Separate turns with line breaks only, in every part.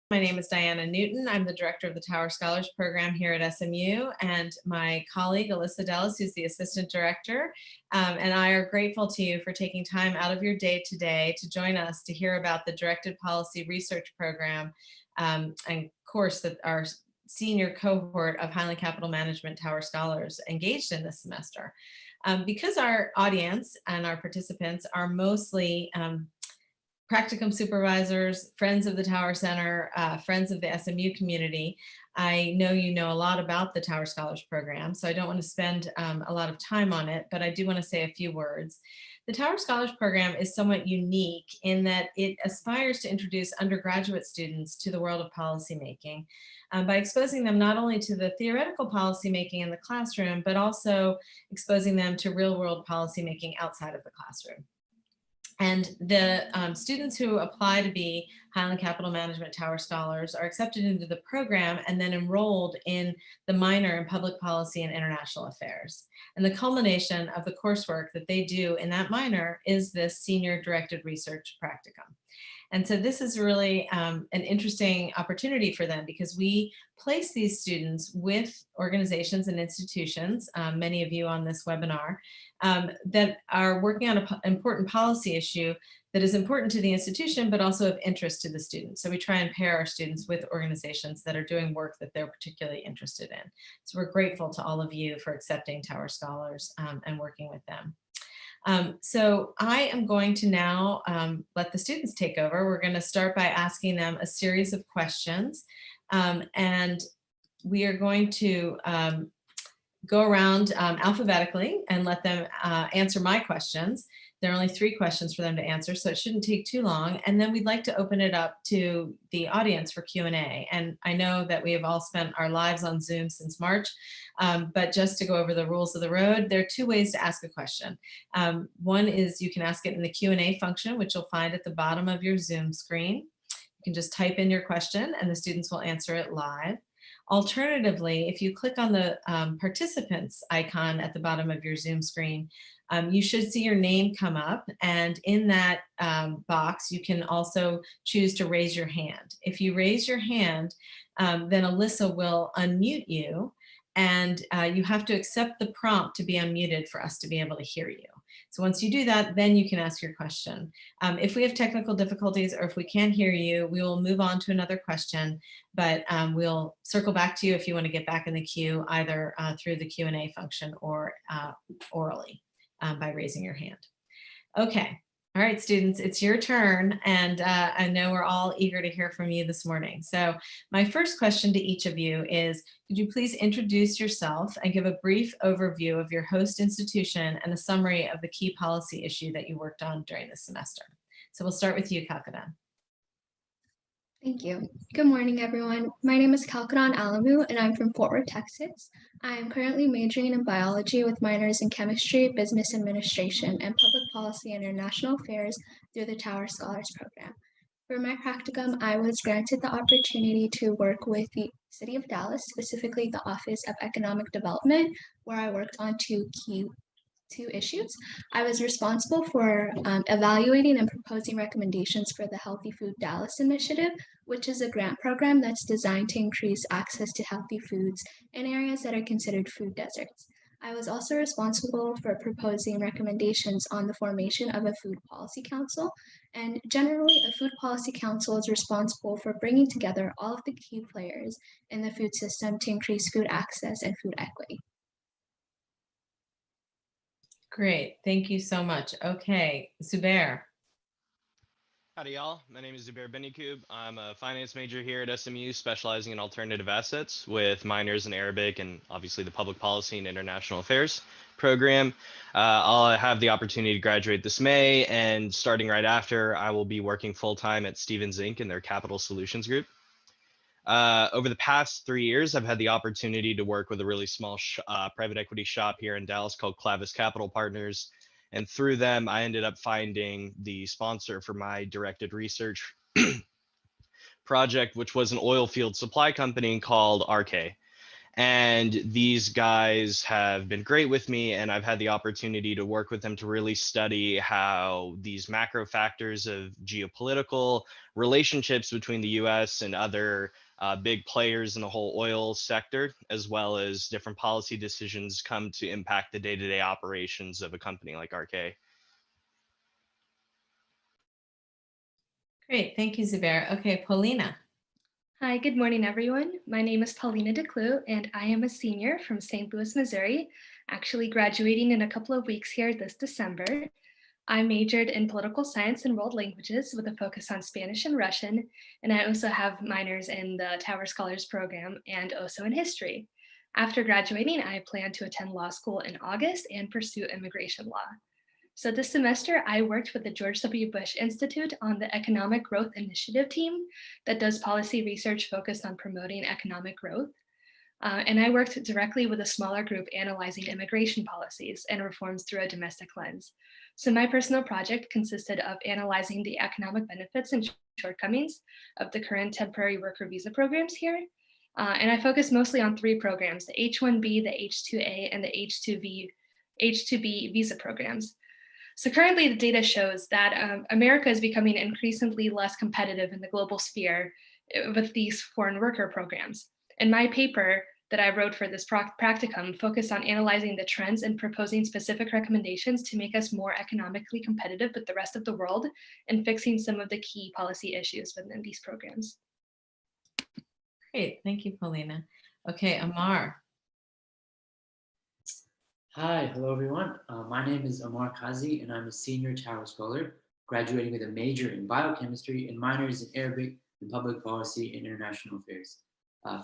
My name is Diana Newton. I'm the director of the Tower Scholars Program here at SMU, and my colleague Alyssa Dallas, who's the assistant director, and I are grateful to you for taking time out of your day today to join us to hear about the Directed Policy Research Program and course that our senior cohort of Highland Capital Management Tower Scholars engaged in this semester. Because our audience and our participants are mostly practicum supervisors, friends of the Tower Center, friends of the SMU community, I know you know a lot about the Tower Scholars Program, so I don't want to spend a lot of time on it, but I do want to say a few words. The Tower Scholars Program is somewhat unique in that it aspires to introduce undergraduate students to the world of policymaking by exposing them not only to the theoretical policymaking in the classroom, but also exposing them to real-world policymaking outside of the classroom. And the students who apply to be Highland Capital Management Tower Scholars are accepted into the program and then enrolled in the minor in Public Policy and International Affairs. And the culmination of the coursework that they do in that minor is this Senior Directed Research Practicum. And so this is really an interesting opportunity for them because we place these students with organizations and institutions, many of you on this webinar, that are working on an important policy issue that is important to the institution, but also of interest to the students. So we try and pair our students with organizations that are doing work that they're particularly interested in. So we're grateful to all of you for accepting Tower Scholars and working with them. So I am going to now let the students take over. We're going to start by asking them a series of questions, and we are going to go around alphabetically and let them answer my questions. There are only 3 questions for them to answer, so it shouldn't take too long. And then we'd like to open it up to the audience for Q&A. And I know that we have all spent our lives on Zoom since March, but just to go over the rules of the road, there are 2 ways to ask a question. One is you can ask it in the Q&A function, which you'll find at the bottom of your Zoom screen. You can just type in your question and the students will answer it live. Alternatively, if you click on the participants icon at the bottom of your Zoom screen, you should see your name come up, and in that box you can also choose to raise your hand. If you raise your hand, then Alyssa will unmute you, and you have to accept the prompt to be unmuted for us to be able to hear you. So once you do that, then you can ask your question. If we have technical difficulties or if we can't hear you, we will move on to another question, but we'll circle back to you if you want to get back in the queue, either through the Q&A function or orally by raising your hand. Okay. All right, students, it's your turn, and I know we're all eager to hear from you this morning. So my first question to each of you is, could you please introduce yourself and give a brief overview of your host institution and a summary of the key policy issue that you worked on during this semester? So we'll start with you, Kalkadan.
Thank you. Good morning, everyone. My name is Kalkadan Alamu, and I'm from Fort Worth, Texas. I am currently majoring in biology with minors in chemistry, business administration, and public policy and international affairs through the Tower Scholars Program. For my practicum, I was granted the opportunity to work with the City of Dallas, specifically the Office of Economic Development, where I worked on two issues. I was responsible for evaluating and proposing recommendations for the Healthy Food Dallas initiative, which is a grant program that's designed to increase access to healthy foods in areas that are considered food deserts. I was also responsible for proposing recommendations on the formation of a food policy council. And generally, a food policy council is responsible for bringing together all of the key players in the food system to increase food access and food equity.
Great, thank you so much. Okay, Zubair.
Howdy, y'all. My name is Zubair Benikub. I'm a finance major here at SMU, specializing in alternative assets with minors in Arabic and obviously the public policy and international affairs program. I'll have the opportunity to graduate this May, and starting right after, I will be working full-time at Stevens Inc. in their capital solutions group. Over the past 3 years, I've had the opportunity to work with a really small private equity shop here in Dallas called Clavis Capital Partners. And through them, I ended up finding the sponsor for my directed research project, which was an oil field supply company called RK. And these guys have been great with me, and I've had the opportunity to work with them to really study how these macro factors of geopolitical relationships between the US and other big players in the whole oil sector, as well as different policy decisions, come to impact the day-to-day operations of a company like RK.
Great, thank you, Zubair. Okay, Paulina.
Hi, good morning, everyone. My name is Paulina De Kloe, and I am a senior from St. Louis, Missouri, actually graduating in a couple of weeks here this December. I majored in political science and world languages with a focus on Spanish and Russian, and I also have minors in the Tower Scholars Program and also in history. After graduating, I plan to attend law school in August and pursue immigration law. So this semester, I worked with the George W. Bush Institute on the Economic Growth Initiative team that does policy research focused on promoting economic growth. And I worked directly with a smaller group analyzing immigration policies and reforms through a domestic lens. So my personal project consisted of analyzing the economic benefits and shortcomings of the current temporary worker visa programs here. And I focused mostly on 3 programs, the H-1B, the H-2A, and the H-2B visa programs. So currently the data shows that America is becoming increasingly less competitive in the global sphere with these foreign worker programs. And my paper that I wrote for this practicum focused on analyzing the trends and proposing specific recommendations to make us more economically competitive with the rest of the world and fixing some of the key policy issues within these programs.
Great, thank you, Paulina. Okay, Amar.
Hi, hello everyone. My name is Amar Kazi and I'm a senior Tower Scholar, graduating with a major in biochemistry and minors in Arabic and public policy and international affairs.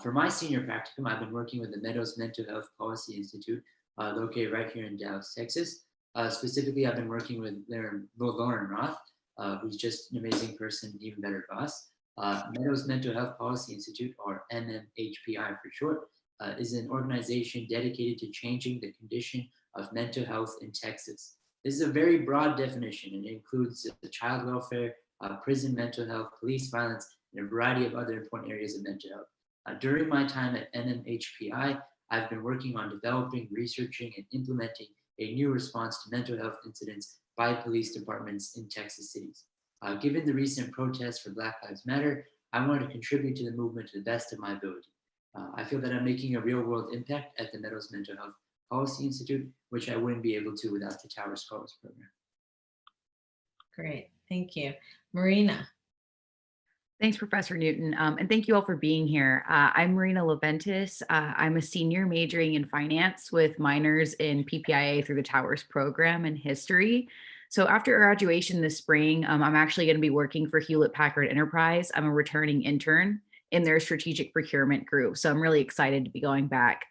For my senior practicum, I've been working with the Meadows Mental Health Policy Institute, located right here in Dallas, Texas. Specifically, I've been working with Lauren Roth, who's just an amazing person, even better boss. Meadows Mental Health Policy Institute, or MMHPI for short, is an organization dedicated to changing the condition of mental health in Texas. This is a very broad definition and it includes child welfare, prison mental health, police violence, and a variety of other important areas of mental health. During my time at NMHPI, I've been working on developing, researching, and implementing a new response to mental health incidents by police departments in Texas cities. Given the recent protests for Black Lives Matter, I wanted to contribute to the movement to the best of my ability. I feel that I'm making a real world impact at the Meadows Mental Health Policy Institute, which I wouldn't be able to without the Tower Scholars Program.
Great, thank you. Marina.
Thanks, Professor Newton, and thank you all for being here. I'm Marina Leventis. I'm a senior majoring in finance with minors in PPIA through the Towers program and history. So after graduation this spring, I'm actually going to be working for Hewlett-Packard Enterprise. I'm a returning intern in their strategic procurement group. So I'm really excited to be going back.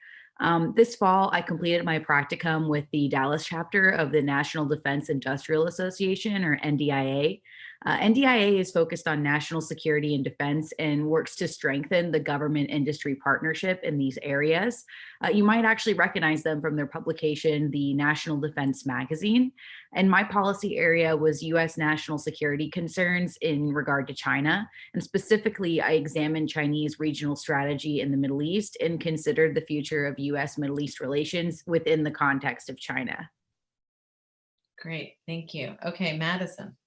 This fall, I completed my practicum with the Dallas chapter of the National Defense Industrial Association, or NDIA. NDIA is focused on national security and defense and works to strengthen the government industry partnership in these areas. You might actually recognize them from their publication, the National Defense Magazine. And my policy area was US national security concerns in regard to China. And specifically, I examined Chinese regional strategy in the Middle East and considered the future of US Middle East relations within the context of China.
Great, thank you. Okay, Madison.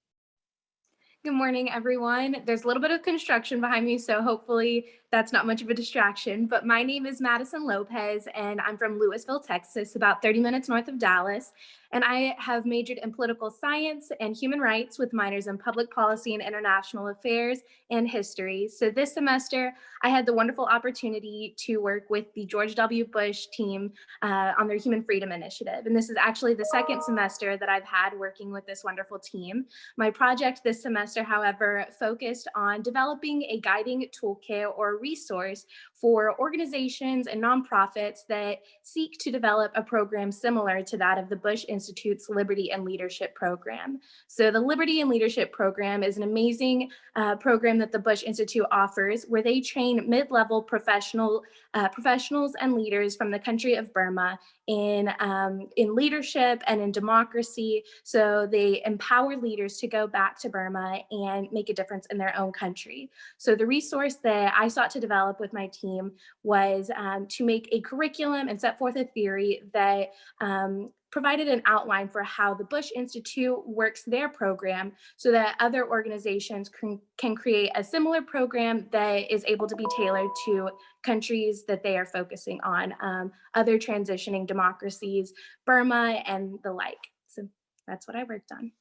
Good morning, everyone. There's a little bit of construction behind me, so hopefully that's not much of a distraction. But my name is Madison Lopez, and I'm from Lewisville, Texas, about 30 minutes north of Dallas. And I have majored in political science and human rights with minors in public policy and international affairs and history. So this semester, I had the wonderful opportunity to work with the George W. Bush team on their Human Freedom Initiative. And this is actually the second semester that I've had working with this wonderful team. My project this semester, however, focused on developing a guiding toolkit or resource for organizations and nonprofits that seek to develop a program similar to that of the Bush Institute's Liberty and Leadership Program. So the Liberty and Leadership Program is an amazing program that the Bush Institute offers, where they train mid-level professionals and leaders from the country of Burma in leadership and in democracy. So they empower leaders to go back to Burma and make a difference in their own country. So the resource that I sought to develop with my team team was to make a curriculum and set forth a theory that provided an outline for how the Bush Institute works their program so that other organizations can create a similar program that is able to be tailored to countries that they are focusing on, other transitioning democracies, Burma, and the like. So that's what I worked on.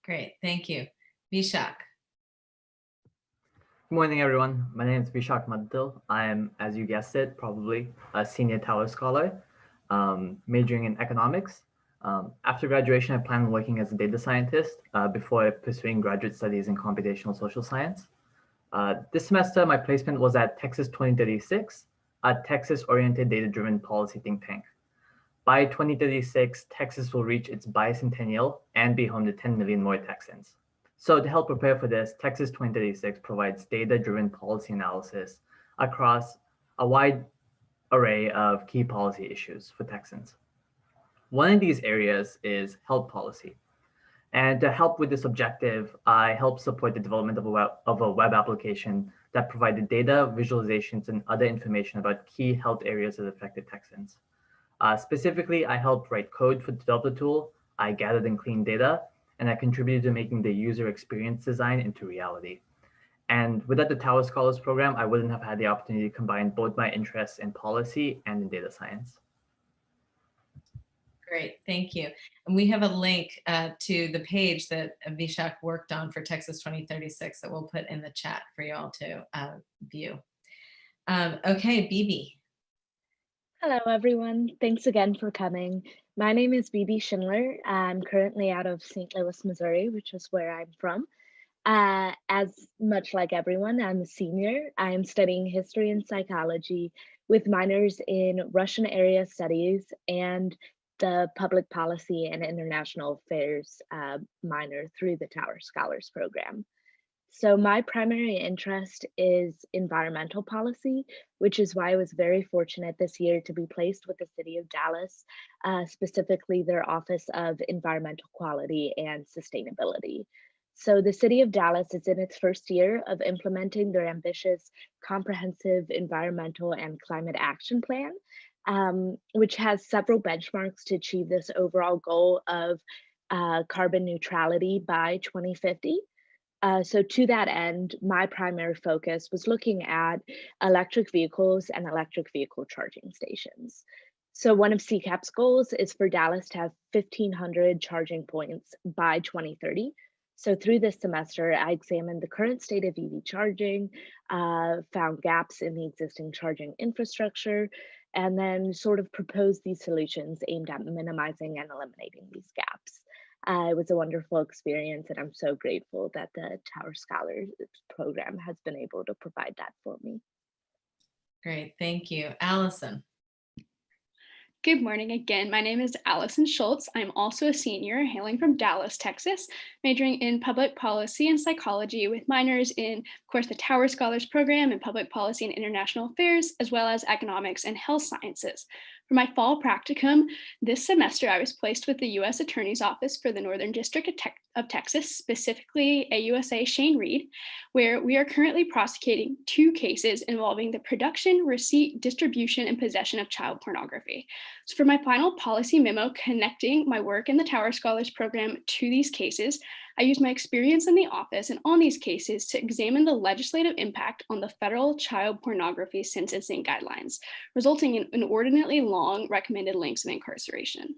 Great, thank you. Vishak.
Good morning, everyone. My name is Vishak Madhil. I am, as you guessed it, probably a senior Tower scholar, majoring in economics. After graduation, I plan on working as a data scientist before pursuing graduate studies in computational social science. This semester, my placement was at Texas 2036, a Texas-oriented data-driven policy think tank. By 2036, Texas will reach its bicentennial and be home to 10 million more Texans. So to help prepare for this, Texas 2036 provides data-driven policy analysis across a wide array of key policy issues for Texans. One of these areas is health policy. And to help with this objective, I helped support the development of a web application that provided data, visualizations, and other information about key health areas that affected Texans. Specifically, I helped write code to develop the tool, I gathered and cleaned data, and I contributed to making the user experience design into reality. And without the Tower Scholars program, I wouldn't have had the opportunity to combine both my interests in policy and in data science.
Great, thank you. And we have a link to the page that Vishak worked on for Texas 2036 that we'll put in the chat for you all to view. Okay, Bibi.
Hello, everyone. Thanks again for coming. My name is Bibi Schindler. I'm currently out of St. Louis, Missouri, which is where I'm from. As much like everyone, I'm a senior. I am studying history and psychology with minors in Russian area studies and the public policy and international affairs minor through the Tower Scholars program. So my primary interest is environmental policy, which is why I was very fortunate this year to be placed with the city of Dallas, specifically their Office of Environmental Quality and Sustainability. So the city of Dallas is in its first year of implementing their ambitious, comprehensive environmental and climate action plan, which has several benchmarks to achieve this overall goal of carbon neutrality by 2050. So to that end, my primary focus was looking at electric vehicles and electric vehicle charging stations. So one of CCAP's goals is for Dallas to have 1,500 charging points by 2030. So through this semester, I examined the current state of EV charging, found gaps in the existing charging infrastructure, and then sort of proposed these solutions aimed at minimizing and eliminating these gaps. It was a wonderful experience, and I'm so grateful that the Tower Scholars program has been able to provide that for me.
Great, thank you. Allison.
Good morning again. My name is Allison Schultz. I'm also a senior hailing from Dallas, Texas, majoring in public policy and psychology with minors in, of course, the Tower Scholars program in public policy and international affairs, as well as economics and health sciences. For my fall practicum this semester, I was placed with the U.S. Attorney's Office for the Northern District of Texas, specifically AUSA Shane Reed, where we are currently prosecuting 2 cases involving the production, receipt, distribution, and possession of child pornography. So for my final policy memo connecting my work in the Tower Scholars program to these cases, I used my experience in the office and on these cases to examine the legislative impact on the federal child pornography sentencing guidelines, resulting in inordinately long recommended lengths of incarceration.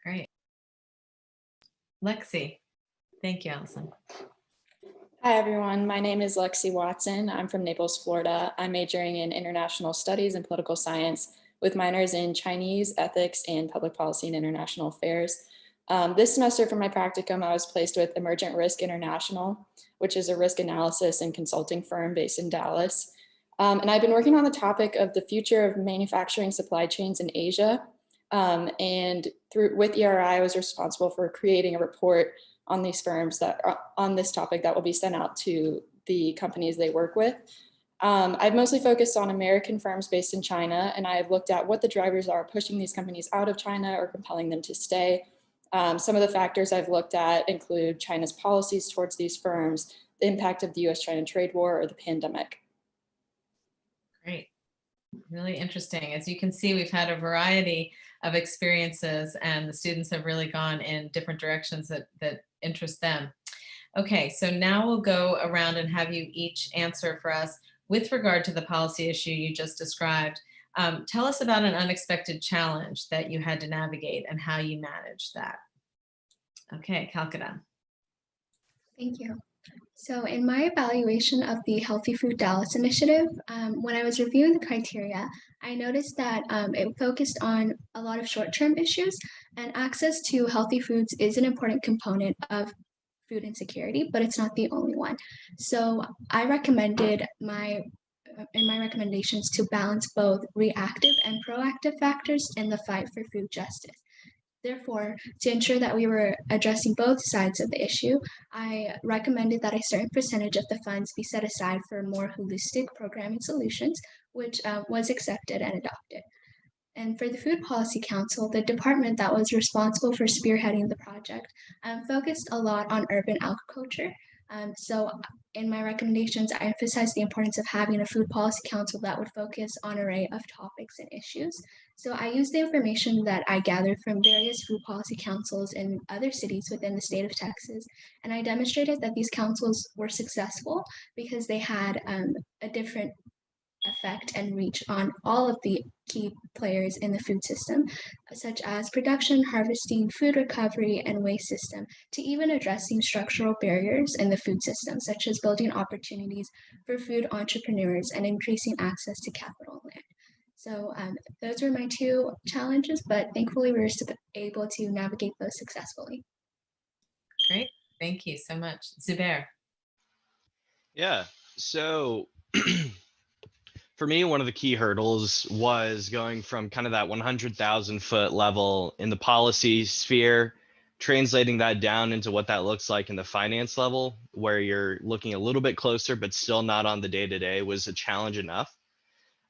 Great. Lexi. Thank you, Allison.
Hi, everyone. My name is Lexi Watson. I'm from Naples, Florida. I'm majoring in international studies and political science with minors in Chinese, ethics, and public policy and international affairs. This semester for my practicum, I was placed with Emergent Risk International, which is a risk analysis and consulting firm based in Dallas. And I've been working on the topic of the future of manufacturing supply chains in Asia. With ERI, I was responsible for creating a report on these firms that are on this topic that will be sent out to the companies they work with. I've mostly focused on American firms based in China, and I have looked at what the drivers are pushing these companies out of China or compelling them to stay. Some of the factors I've looked at include China's policies towards these firms, the impact of the US-China trade war, or the pandemic.
Great. Really interesting. As you can see, we've had a variety of experiences and the students have really gone in different directions that interest them. Okay, so now we'll go around and have you each answer for us with regard to the policy issue you just described. Tell us about an unexpected challenge that you had to navigate and how you managed that. Okay, Calcutta.
Thank you. So in my evaluation of the Healthy Food Dallas initiative, when I was reviewing the criteria, I noticed that it focused on a lot of short-term issues, and access to healthy foods is an important component of food insecurity, but it's not the only one. So I recommended in my recommendations to balance both reactive and proactive factors in the fight for food justice. Therefore, to ensure that we were addressing both sides of the issue, I recommended that a certain percentage of the funds be set aside for more holistic programming solutions, which was accepted and adopted. And for the Food Policy Council, the department that was responsible for spearheading the project focused a lot on urban agriculture. So in my recommendations, I emphasized the importance of having a food policy council that would focus on an array of topics and issues. So I used the information that I gathered from various food policy councils in other cities within the state of Texas, and I demonstrated that these councils were successful because they had a different effect and reach on all of the key players in the food system, such as production, harvesting, food recovery, and waste system, to even addressing structural barriers in the food system, such as building opportunities for food entrepreneurs and increasing access to capital and land. So those were my two challenges, but thankfully we were able to navigate those successfully.
Great. Thank you so much. Zubair.
Yeah. So for me, one of the key hurdles was going from kind of that 100,000 foot level in the policy sphere, translating that down into what that looks like in the finance level, where you're looking a little bit closer, but still not on the day-to-day, was a challenge enough.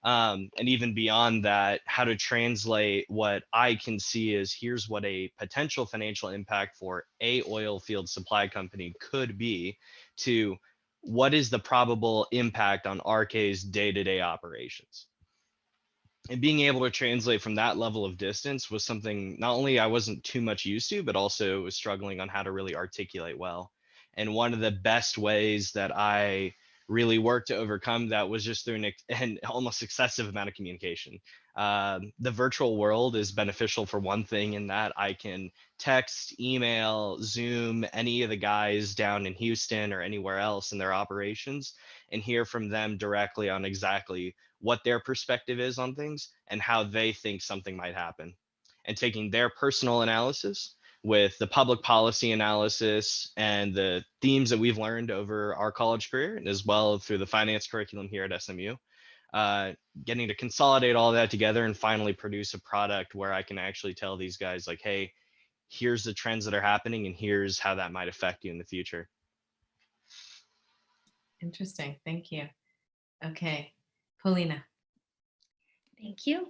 And even beyond that, how to translate what I can see is here's what a potential financial impact for a oil field supply company could be to what is the probable impact on RK's day-to-day operations. And being able to translate from that level of distance was something not only I wasn't too much used to, but also was struggling on how to really articulate well. And one of the best ways that I really worked to overcome that was just through an almost excessive amount of communication. The virtual world is beneficial for one thing in that I can text, email, Zoom, any of the guys down in Houston or anywhere else in their operations and hear from them directly on exactly what their perspective is on things and how they think something might happen. And taking their personal analysis with the public policy analysis and the themes that we've learned over our college career, and as well through the finance curriculum here at SMU, getting to consolidate all that together and finally produce a product where I can actually tell these guys like, hey, here's the trends that are happening and here's how that might affect you in the future.
Interesting. Thank you. Okay, Paulina.
Thank you.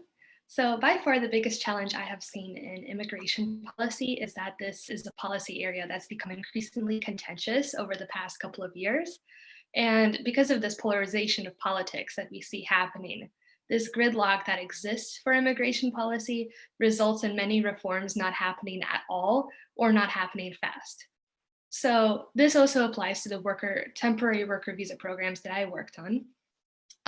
So by far the biggest challenge I have seen in immigration policy is that this is a policy area that's become increasingly contentious over the past couple of years. And because of this polarization of politics that we see happening, this gridlock that exists for immigration policy results in many reforms not happening at all or not happening fast. So this also applies to the temporary worker visa programs that I worked on.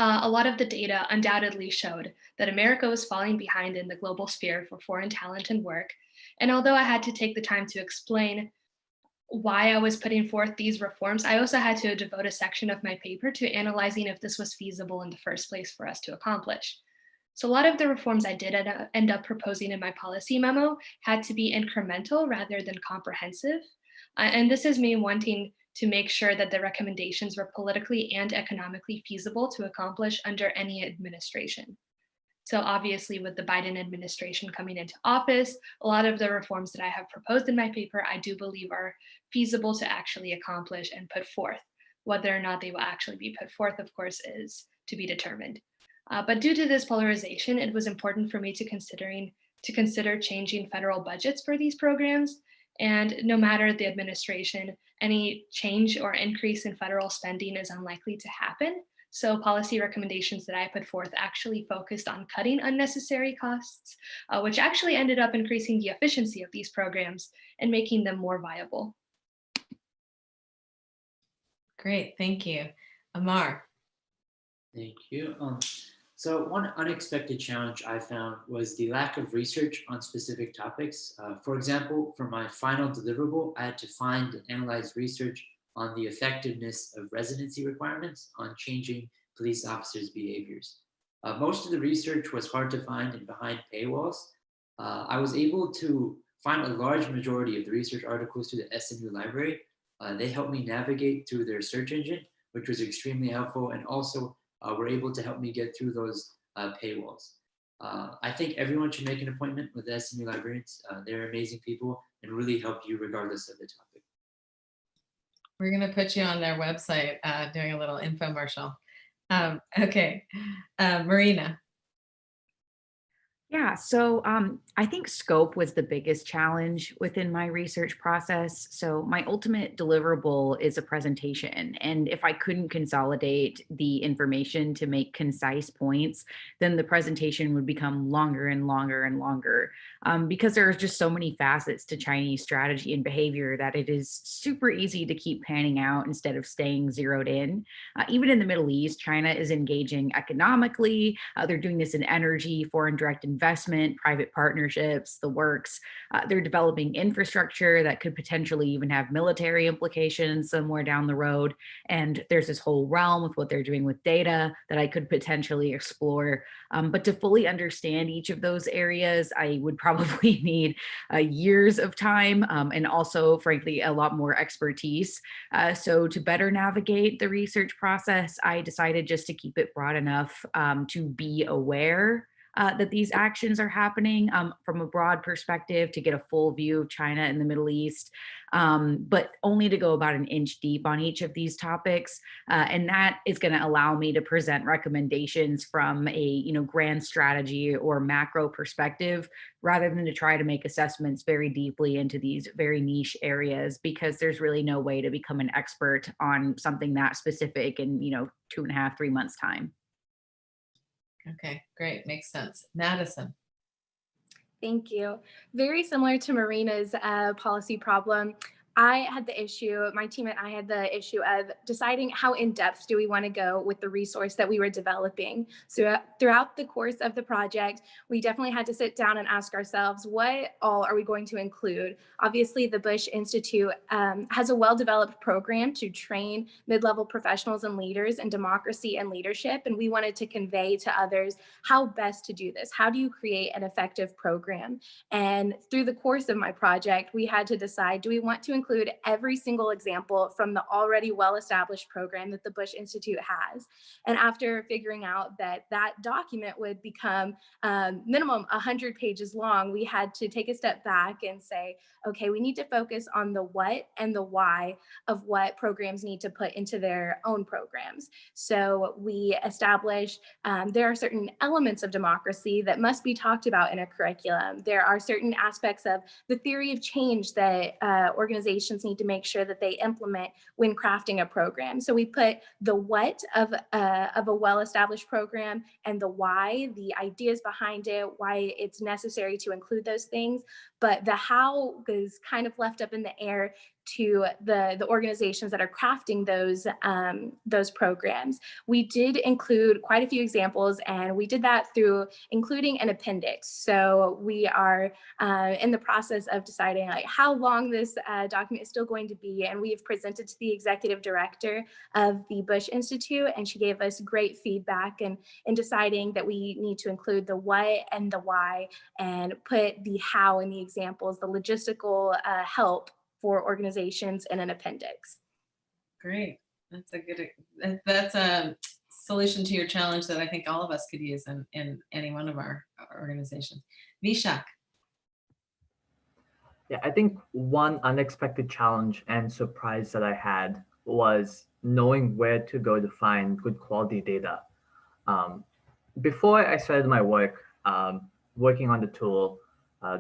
A lot of the data undoubtedly showed that America was falling behind in the global sphere for foreign talent and work. And although I had to take the time to explain why I was putting forth these reforms, I also had to devote a section of my paper to analyzing if this was feasible in the first place for us to accomplish. So a lot of the reforms I did end up proposing in my policy memo had to be incremental rather than comprehensive. And this is me wanting to make sure that the recommendations were politically and economically feasible to accomplish under any administration. So obviously with the Biden administration coming into office, a lot of the reforms that I have proposed in my paper, I do believe are feasible to actually accomplish and put forth. Whether or not they will actually be put forth, of course, is to be determined. But due to this polarization, it was important for me to consider changing federal budgets for these programs. And no matter the administration, any change or increase in federal spending is unlikely to happen. So policy recommendations that I put forth actually focused on cutting unnecessary costs, which actually ended up increasing the efficiency of these programs and making them more viable.
Great, thank you. Amar.
Thank you. So one unexpected challenge I found was the lack of research on specific topics. For example, for my final deliverable, I had to find and analyze research on the effectiveness of residency requirements on changing police officers' behaviors. Most of the research was hard to find and behind paywalls. I was able to find a large majority of the research articles through the SMU library. They helped me navigate through their search engine, which was extremely helpful, and also were able to help me get through those paywalls. I think everyone should make an appointment with the SMU librarians. They're amazing people and really help you regardless of the topic.
We're going to put you on their website doing a little infomercial. Okay, Marina.
Yeah, so I think scope was the biggest challenge within my research process. So my ultimate deliverable is a presentation. And if I couldn't consolidate the information to make concise points, then the presentation would become longer and longer and longer because there are just so many facets to Chinese strategy and behavior that it is super easy to keep panning out instead of staying zeroed in. Even in the Middle East, China is engaging economically. They're doing this in energy, foreign direct investment, private partnerships, the works. They're developing infrastructure that could potentially even have military implications somewhere down the road. And there's this whole realm with what they're doing with data that I could potentially explore. But to fully understand each of those areas, I would probably need years of time and also, frankly, a lot more expertise. So to better navigate the research process, I decided just to keep it broad enough to be aware that these actions are happening from a broad perspective to get a full view of China and the Middle East, but only to go about an inch deep on each of these topics. And that is going to allow me to present recommendations from a grand strategy or macro perspective, rather than to try to make assessments very deeply into these very niche areas, because there's really no way to become an expert on something that specific in 2.5, 3 months time.
Okay, great. Makes sense. Madison.
Thank you. Very similar to Marina's policy problem, I had the issue, my team and I had the issue of deciding how in depth do we want to go with the resource that we were developing. So throughout the course of the project, we definitely had to sit down and ask ourselves, what all are we going to include? Obviously, the Bush Institute has a well-developed program to train mid-level professionals and leaders in democracy and leadership. And we wanted to convey to others how best to do this. How do you create an effective program? And through the course of my project, we had to decide, do we want to include every single example from the already well-established program that the Bush Institute has? And after figuring out that that document would become minimum 100 pages long, we had to take a step back and say, okay, we need to focus on the what and the why of what programs need to put into their own programs. So we established there are certain elements of democracy that must be talked about in a curriculum. There are certain aspects of the theory of change that organizations need to make sure that they implement when crafting a program. So we put the what of a well-established program and the why, the ideas behind it, why it's necessary to include those things, but the how is kind of left up in the air to the organizations that are crafting those programs. We did include quite a few examples, and we did that through including an appendix. So we are in the process of deciding how long this document is still going to be, and we have presented to the executive director of the Bush Institute, and she gave us great feedback in deciding that we need to include the what and the why and put the how in the examples, the logistical help for organizations in an appendix.
Great. That's a solution to your challenge that I think all of us could use in any one of our organizations. Vishak.
Yeah, I think one unexpected challenge and surprise that I had was knowing where to go to find good quality data. Before I started my work, working on the tool,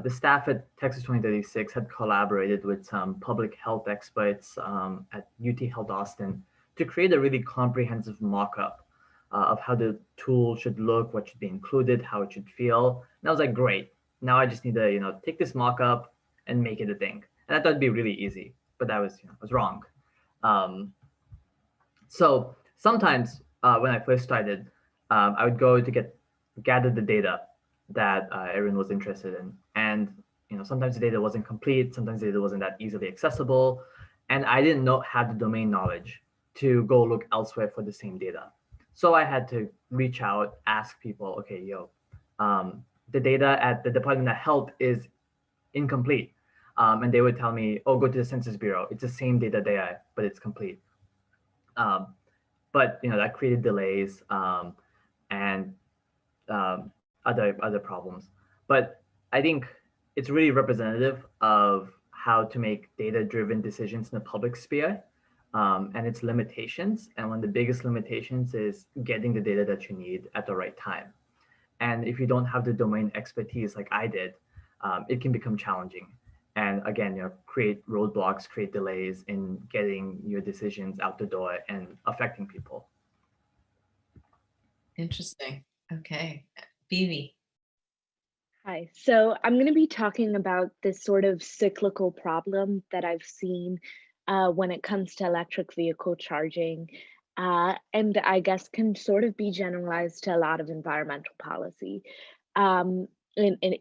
the staff at Texas 2036 had collaborated with some public health experts at UT Health Austin to create a really comprehensive mock-up of how the tool should look, what should be included, how it should feel. And I was like, great. Now I just need to, take this mock-up and make it a thing. And I thought it'd be really easy, but I was wrong. So sometimes when I first started, I would go to gather the data that everyone was interested in. And sometimes the data wasn't complete, sometimes the data wasn't that easily accessible. And I didn't have the domain knowledge to go look elsewhere for the same data. So I had to reach out, ask people, okay, the data at the Department of Health is incomplete. And they would tell me, oh, go to the Census Bureau. It's the same data there, but it's complete. But that created delays and other problems. But I think it's really representative of how to make data-driven decisions in the public sphere and its limitations. And one of the biggest limitations is getting the data that you need at the right time. And if you don't have the domain expertise like I did, it can become challenging. And again, create roadblocks, create delays in getting your decisions out the door and affecting people.
Interesting. Okay. Vivi.
Hi. So I'm going to be talking about this sort of cyclical problem that I've seen when it comes to electric vehicle charging, and I guess can sort of be generalized to a lot of environmental policy in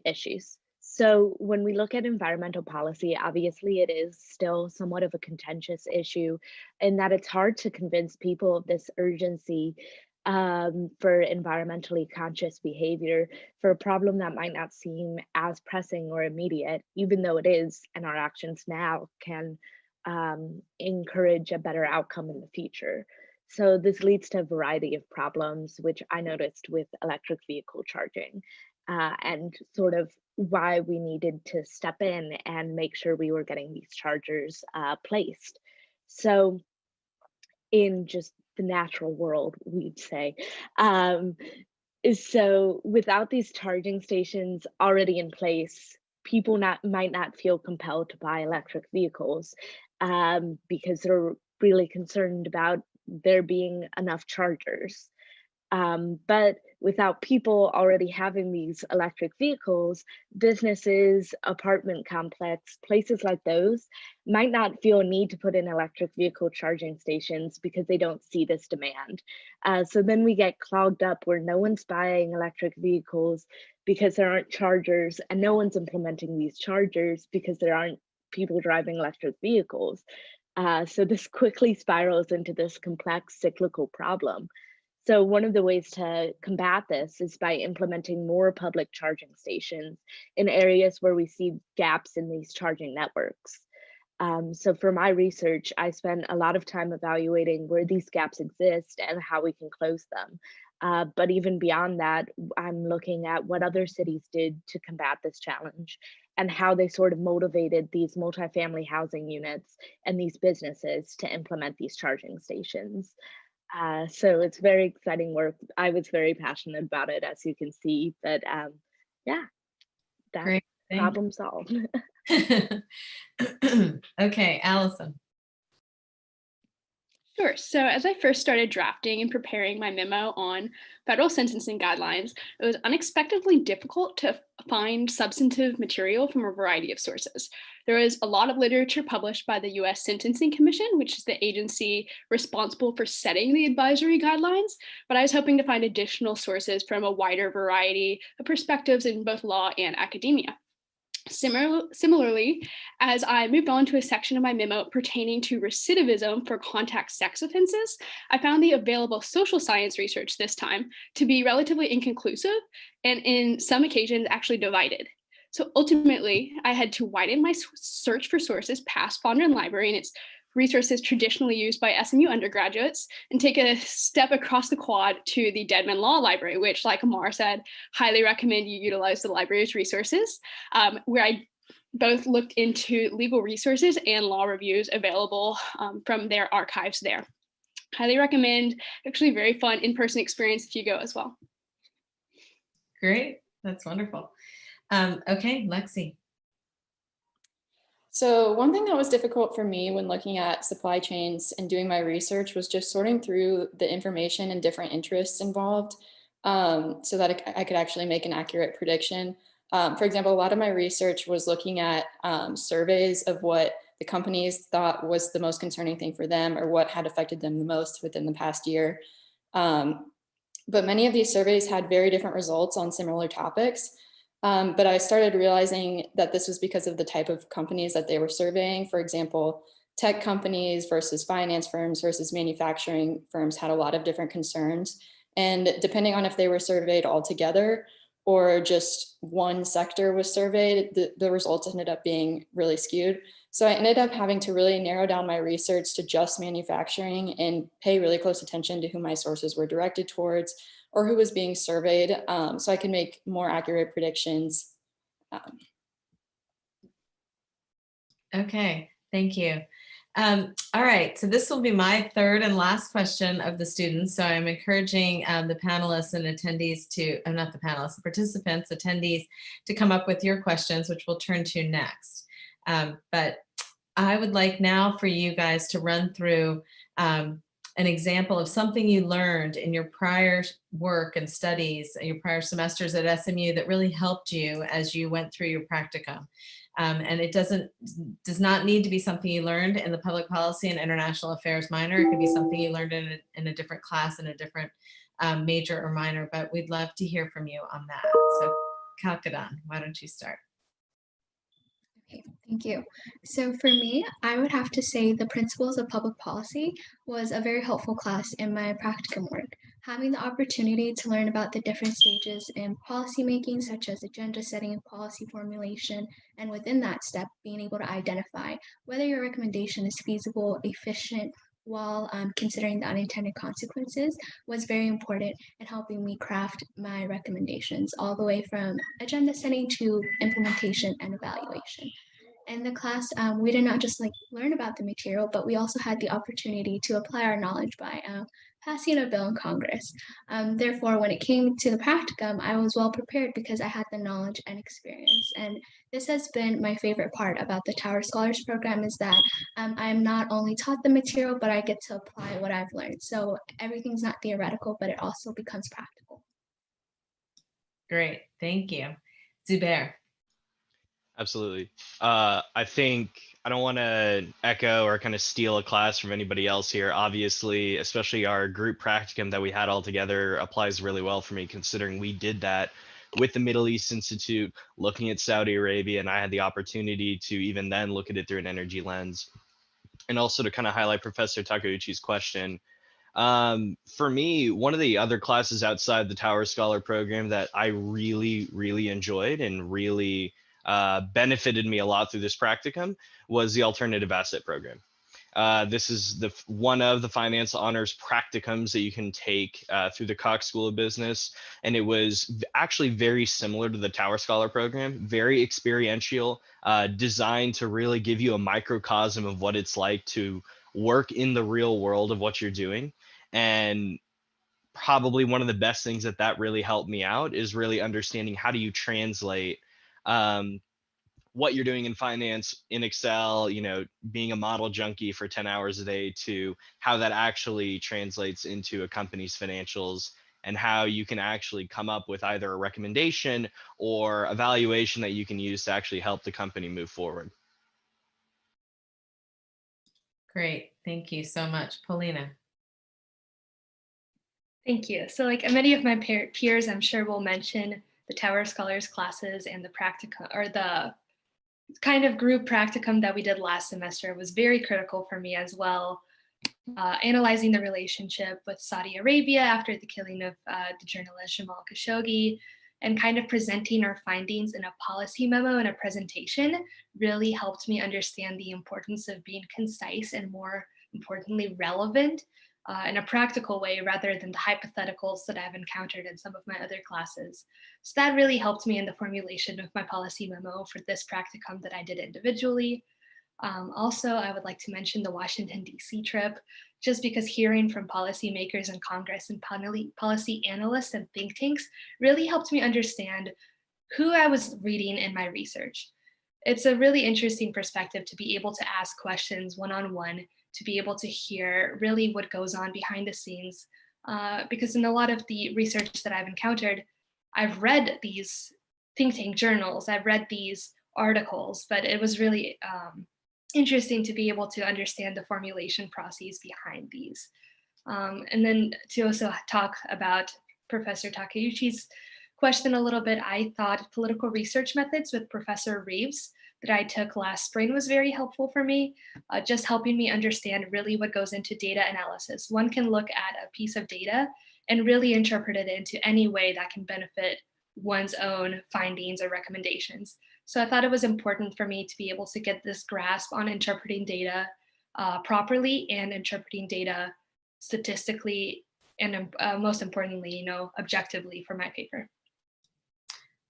issues. So when we look at environmental policy, obviously it is still somewhat of a contentious issue in that it's hard to convince people of this urgency for environmentally conscious behavior for a problem that might not seem as pressing or immediate, even though it is, and our actions now can encourage a better outcome in the future. So this leads to a variety of problems, which I noticed with electric vehicle charging, and sort of why we needed to step in and make sure we were getting these chargers placed. So in just the natural world, we'd say. So without these charging stations already in place, people might not feel compelled to buy electric vehicles because they're really concerned about there being enough chargers. But without people already having these electric vehicles, businesses, apartment complex, places like those might not feel a need to put in electric vehicle charging stations because they don't see this demand. So then we get clogged up where no one's buying electric vehicles because there aren't chargers, and no one's implementing these chargers because there aren't people driving electric vehicles. So this quickly spirals into this complex cyclical problem. So one of the ways to combat this is by implementing more public charging stations in areas where we see gaps in these charging networks. So for my research, I spent a lot of time evaluating where these gaps exist and how we can close them. But even beyond that, I'm looking at what other cities did to combat this challenge and how they sort of motivated these multifamily housing units and these businesses to implement these charging stations. So it's very exciting work. I was very passionate about it, as you can see, but yeah, that
Great.
problem solved.
Okay, Allison.
Sure. So as I first started drafting and preparing my memo on federal sentencing guidelines, it was unexpectedly difficult to find substantive material from a variety of sources. There was a lot of literature published by the US Sentencing Commission, which is the agency responsible for setting the advisory guidelines, but I was hoping to find additional sources from a wider variety of perspectives in both law and academia. Similarly, as I moved on to a section of my memo pertaining to recidivism for contact sex offenses, I found the available social science research this time to be relatively inconclusive and in some occasions actually divided. So ultimately, I had to widen my search for sources past Fondren Library and its resources traditionally used by SMU undergraduates and take a step across the quad to the Deadman Law Library, which, like Amar said, highly recommend you utilize the library's resources, where I both looked into legal resources and law reviews available from their archives there. Highly recommend, actually very fun in-person experience if you go as well.
Great, that's wonderful. Okay, Lexi.
So one thing that was difficult for me when looking at supply chains and doing my research was just sorting through the information and different interests involved, so that I could actually make an accurate prediction. For example, a lot of my research was looking at surveys of what the companies thought was the most concerning thing for them or what had affected them the most within the past year. But many of these surveys had very different results on similar topics. But I started realizing that this was because of the type of companies that they were surveying. For example, tech companies versus finance firms versus manufacturing firms had a lot of different concerns. And depending on if they were surveyed all together or just one sector was surveyed, the results ended up being really skewed. So I ended up having to really narrow down my research to just manufacturing and pay really close attention to who my sources were directed towards or who was being surveyed, so I can make more accurate predictions.
Okay, thank you. All right, so this will be my third and last question of the students. So I'm encouraging the panelists and attendees to, not the panelists, the participants, attendees to come up with your questions, which we'll turn to next. But I would like now for you guys to run through an example of something you learned in your prior work and studies, your prior semesters at SMU that really helped you as you went through your practicum. And it does not need to be something you learned in the public policy and international affairs minor. It could be something you learned in a different class, in a different major or minor, but we'd love to hear from you on that. So Kalkadan, why don't you start?
Okay, thank you. So for me, I would have to say the Principles of Public Policy was a very helpful class in my practicum work. Having the opportunity to learn about the different stages in policymaking, such as agenda setting and policy formulation, and within that step, being able to identify whether your recommendation is feasible, efficient, while considering the unintended consequences was very important in helping me craft my recommendations all the way from agenda setting to implementation and evaluation. In the class, we did not just learn about the material, but we also had the opportunity to apply our knowledge by passing a bill in Congress. Therefore, when it came to the practicum, I was well prepared because I had the knowledge and experience. And this has been my favorite part about the Tower Scholars Program is that I'm not only taught the material, but I get to apply what I've learned. So everything's not theoretical, but it also becomes practical.
Great, thank you. Zubair.
Absolutely. I think I don't want to echo or kind of steal a class from anybody else here. Obviously, especially our group practicum that we had all together applies really well for me, considering we did that with the Middle East Institute, looking at Saudi Arabia, and I had the opportunity to even then look at it through an energy lens. And also to kind of highlight Professor Takeuchi's question, for me, one of the other classes outside the Tower Scholar program that I really enjoyed and really benefited me a lot through this practicum was the alternative asset program. This is one of the finance honors practicums that you can take through the Cox School of Business. And it was actually very similar to the Tower Scholar program, very experiential, designed to really give you a microcosm of what it's like to work in the real world of what you're doing. And probably one of the best things that really helped me out is really understanding how do you translate what you're doing in finance in Excel, being a model junkie for 10 hours a day, to how that actually translates into a company's financials and how you can actually come up with either a recommendation or evaluation that you can use to actually help the company move forward.
Great, thank you so much. Paulina.
Thank you. So like many of my peers, I'm sure will mention the Tower Scholars classes and the practicum, or the kind of group practicum that we did last semester was very critical for me as well. Analyzing the relationship with Saudi Arabia after the killing of the journalist Jamal Khashoggi, and kind of presenting our findings in a policy memo and a presentation really helped me understand the importance of being concise and, more importantly, relevant in a practical way rather than the hypotheticals that I've encountered in some of my other classes. So that really helped me in the formulation of my policy memo for this practicum that I did individually. Also, I would like to mention the Washington, D.C. trip, just because hearing from policymakers in Congress and policy analysts and think tanks really helped me understand who I was reading in my research. it's a really interesting perspective to be able to ask questions one-on-one, to be able to hear really what goes on behind the scenes. Because in a lot of the research that I've encountered, I've read these think tank journals, I've read these articles, but it was really interesting to be able to understand the formulation process behind these. And then to also talk about Professor Takeuchi's question a little bit, I thought political research methods with Professor Reeves that I took last spring was very helpful for me, just helping me understand really what goes into data analysis. One can look at a piece of data and really interpret it into any way that can benefit one's own findings or recommendations. So I thought it was important for me to be able to get this grasp on interpreting data properly and interpreting data statistically and most importantly, objectively for my paper.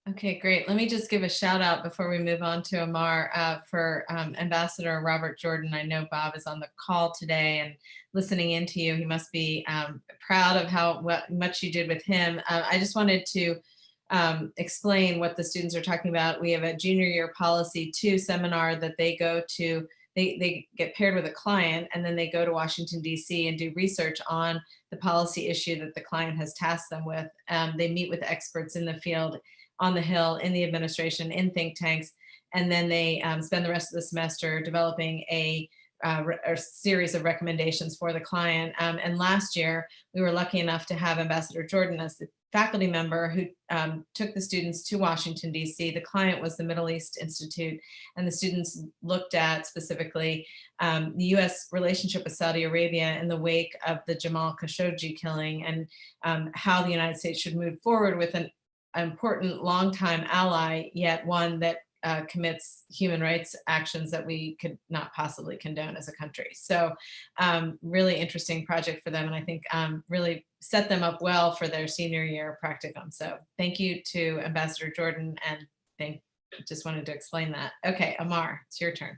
Okay, great. Let me just give a shout out before we move on to Amar for Ambassador Robert Jordan. I know Bob is on the call today and listening into you. He must be proud of how much you did with him. I just wanted to explain what the students are talking about. We have a junior year policy 2 seminar that they go to. They get paired with a client and then they go to Washington, D.C. and do research on the policy issue that the client has tasked them with. They meet with experts in the field, on the Hill, in the administration, in think tanks, and then they spend the rest of the semester developing a series of recommendations for the client. And last year, we were lucky enough to have Ambassador Jordan as the faculty member who took the students to Washington, D.C. The client was the Middle East Institute, and the students looked at specifically the U.S. relationship with Saudi Arabia in the wake of the Jamal Khashoggi killing, and how the United States should move forward with an important longtime ally, yet one that commits human rights actions that we could not possibly condone as a country. So really interesting project for them, and I think really set them up well for their senior year practicum. So thank you to Ambassador Jordan, and just wanted to explain that. Okay, Amar, it's your turn.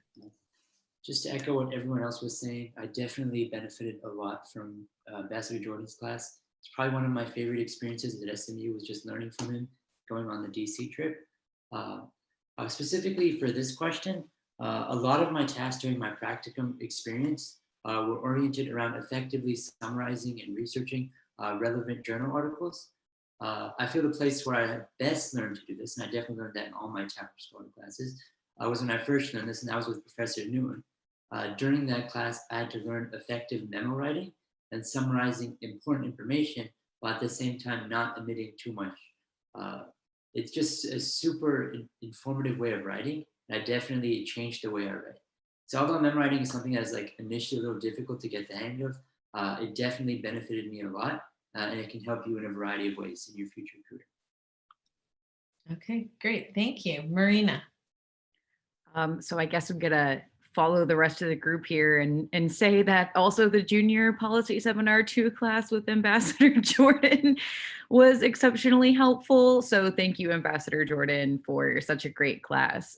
Just to echo what everyone else was saying, I definitely benefited a lot from Ambassador Jordan's class. It's probably one of my favorite experiences at SMU was just learning from him, going on the DC trip. Specifically for this question, a lot of my tasks during my practicum experience were oriented around effectively summarizing and researching relevant journal articles. I feel the place where I best learned to do this, and I definitely learned that in all my Chapter Scholar classes, was when I first learned this, and that was with Professor Newton. During that class, I had to learn effective memo writing and summarizing important information, while at the same time not omitting too much. It's just a super informative way of writing, and I definitely changed the way I write. So although memo writing is something that's like initially a little difficult to get the hang of, it definitely benefited me a lot, and it can help you in a variety of ways in your future career.
Okay, great, thank you. Marina.
So I guess I'm gonna follow the rest of the group here and say that also the junior policy seminar 2 class with Ambassador Jordan was exceptionally helpful. So thank you, Ambassador Jordan, for such a great class.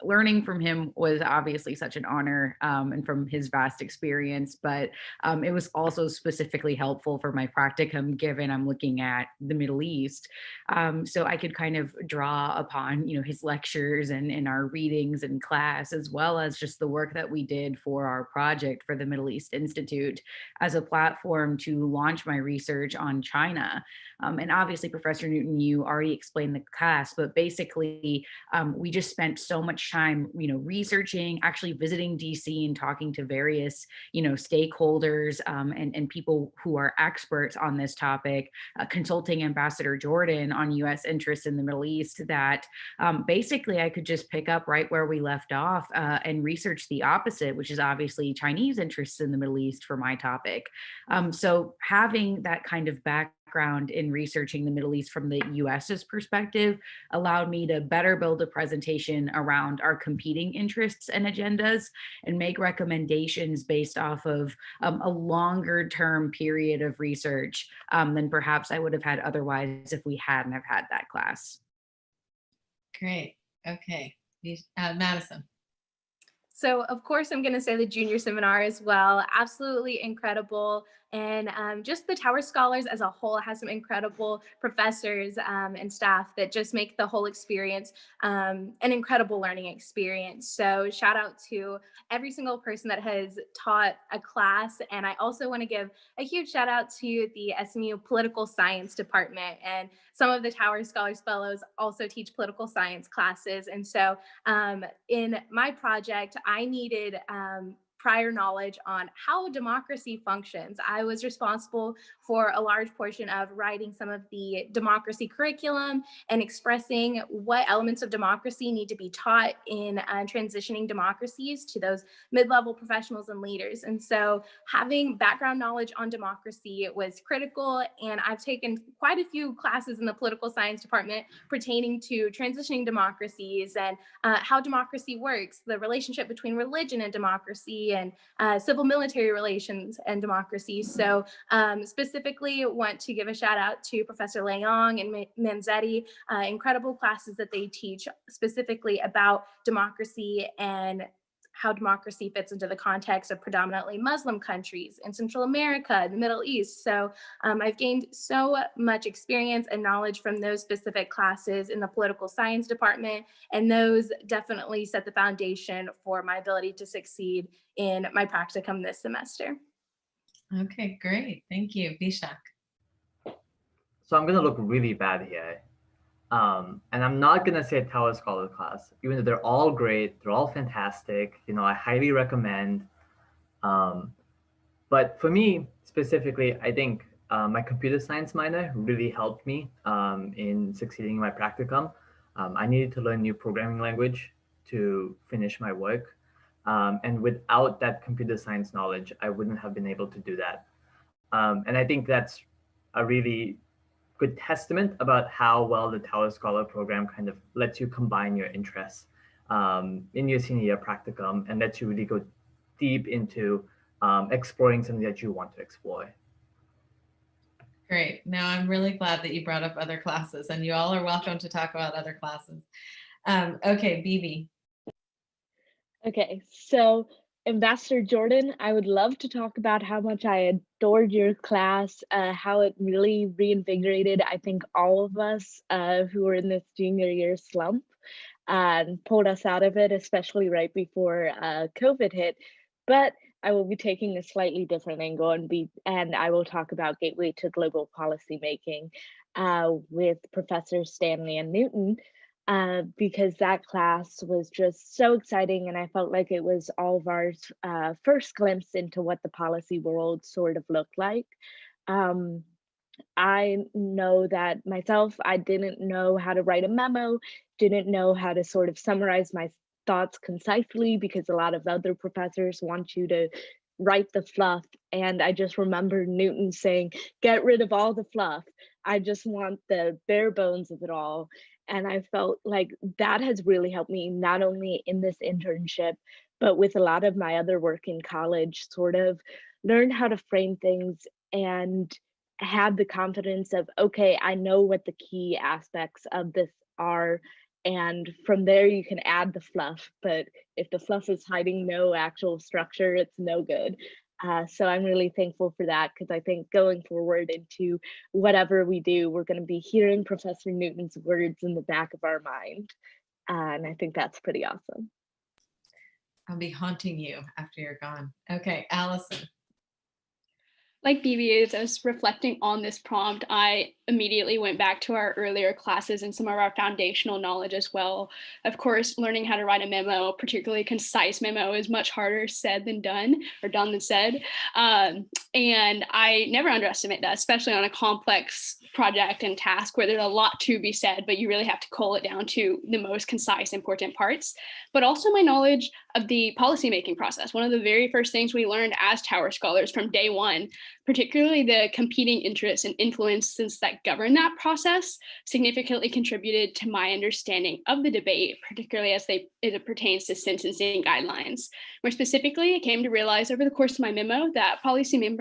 Learning from him was obviously such an honor, and from his vast experience, but it was also specifically helpful for my practicum, given I'm looking at the Middle East. So I could kind of draw upon, his lectures and our readings in class, as well as just the work that we did for our project for the Middle East Institute as a platform to launch my research on China. And obviously, Professor Newton, you already explained the class, but basically, we just spent so much time, researching, actually visiting DC and talking to various, stakeholders and people who are experts on this topic, consulting Ambassador Jordan on U.S. interests in the Middle East, that basically I could just pick up right where we left off and research the opposite, which is obviously Chinese interests in the Middle East for my topic. So having that kind of background in researching the Middle East from the US's perspective allowed me to better build a presentation around our competing interests and agendas and make recommendations based off of a longer term period of research than perhaps I would have had otherwise if we hadn't have had that class.
Great, okay. Madison.
So of course, I'm going to say the junior seminar as well. Absolutely incredible. And just the Tower Scholars as a whole has some incredible professors and staff that just make the whole experience an incredible learning experience. So shout out to every single person that has taught a class. And I also want to give a huge shout out to the SMU Political Science Department. And some of the Tower Scholars Fellows also teach political science classes. And so in my project, I needed prior knowledge on how democracy functions. I was responsible for a large portion of writing some of the democracy curriculum and expressing what elements of democracy need to be taught in transitioning democracies to those mid-level professionals and leaders. And so having background knowledge on democracy was critical. And I've taken quite a few classes in the political science department pertaining to transitioning democracies and how democracy works, the relationship between religion and democracy, and civil military relations and democracy. So specifically want to give a shout out to Professor Leong and Manzetti, incredible classes that they teach specifically about democracy and how democracy fits into the context of predominantly Muslim countries in Central America, the Middle East. So I've gained so much experience and knowledge from those specific classes in the political science department, and those definitely set the foundation for my ability to succeed in my practicum this semester.
Okay, great. Thank you, Vishak.
So I'm gonna look really bad here. And I'm not gonna say Tower Scholar class, even though they're all great, they're all fantastic. You know, I highly recommend. But for me specifically, I think my computer science minor really helped me in succeeding in my practicum. I needed to learn new programming language to finish my work. And without that computer science knowledge, I wouldn't have been able to do that. And I think that's a really good testament about how well the Tower Scholar program kind of lets you combine your interests in your senior year practicum and lets you really go deep into exploring something that you want to explore.
Great. Now I'm really glad that you brought up other classes, and you all are welcome to talk about other classes. Okay, Bibi.
Okay, so Ambassador Jordan, I would love to talk about how much I adored your class, how it really reinvigorated, I think, all of us who were in this junior year slump and pulled us out of it, especially right before COVID hit. But I will be taking a slightly different angle and I will talk about Gateway to Global Policymaking with Professor Stanley and Newton. Because that class was just so exciting, and I felt like it was all of our first glimpse into what the policy world sort of looked like. I know that myself, I didn't know how to write a memo, didn't know how to sort of summarize my thoughts concisely, because a lot of other professors want you to write the fluff. And I just remember Newton saying, get rid of all the fluff. I just want the bare bones of it all. And I felt like that has really helped me, not only in this internship, but with a lot of my other work in college, sort of learn how to frame things and have the confidence of, okay, I know what the key aspects of this are. And from there, you can add the fluff. But if the fluff is hiding no actual structure, it's no good. So I'm really thankful for that, because I think going forward into whatever we do, we're going to be hearing Professor Newton's words in the back of our mind. And I think that's pretty awesome.
I'll be haunting you after you're gone. Okay, Allison.
Like BB, as I was reflecting on this prompt, I immediately went back to our earlier classes and some of our foundational knowledge as well. Of course, learning how to write a memo, particularly a concise memo, is much harder said than done, or done than said. And I never underestimate that, especially on a complex project and task where there's a lot to be said, but you really have to cull it down to the most concise, important parts. But also my knowledge of the policymaking process. One of the very first things we learned as Tower Scholars from day one, particularly the competing interests and influences that govern that process, significantly contributed to my understanding of the debate, particularly as it pertains to sentencing guidelines. More specifically, I came to realize over the course of my memo that policy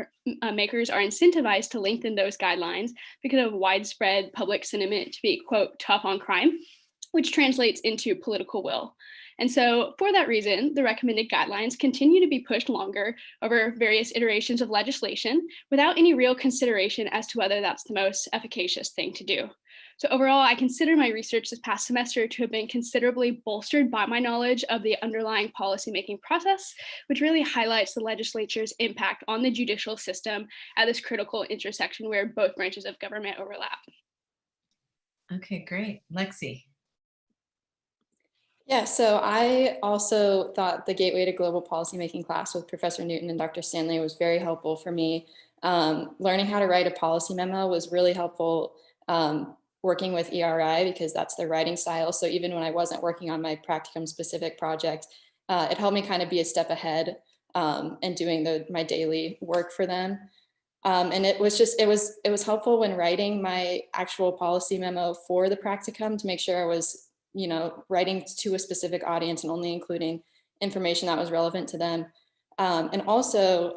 makers are incentivized to lengthen those guidelines because of widespread public sentiment to be, quote, tough on crime. which translates into political will. And so for that reason, the recommended guidelines continue to be pushed longer over various iterations of legislation without any real consideration as to whether that's the most efficacious thing to do. So overall, I consider my research this past semester to have been considerably bolstered by my knowledge of the underlying policymaking process, which really highlights the legislature's impact on the judicial system at this critical intersection where both branches of government overlap.
Okay, great. Lexi.
Yeah, so I also thought the Gateway to Global Policymaking class with Professor Newton and Dr. Stanley was very helpful for me. Learning how to write a policy memo was really helpful working with ERI because that's their writing style. So even when I wasn't working on my practicum specific project, it helped me kind of be a step ahead and doing my daily work for them. And it was helpful when writing my actual policy memo for the practicum to make sure I was writing to a specific audience and only including information that was relevant to them. And also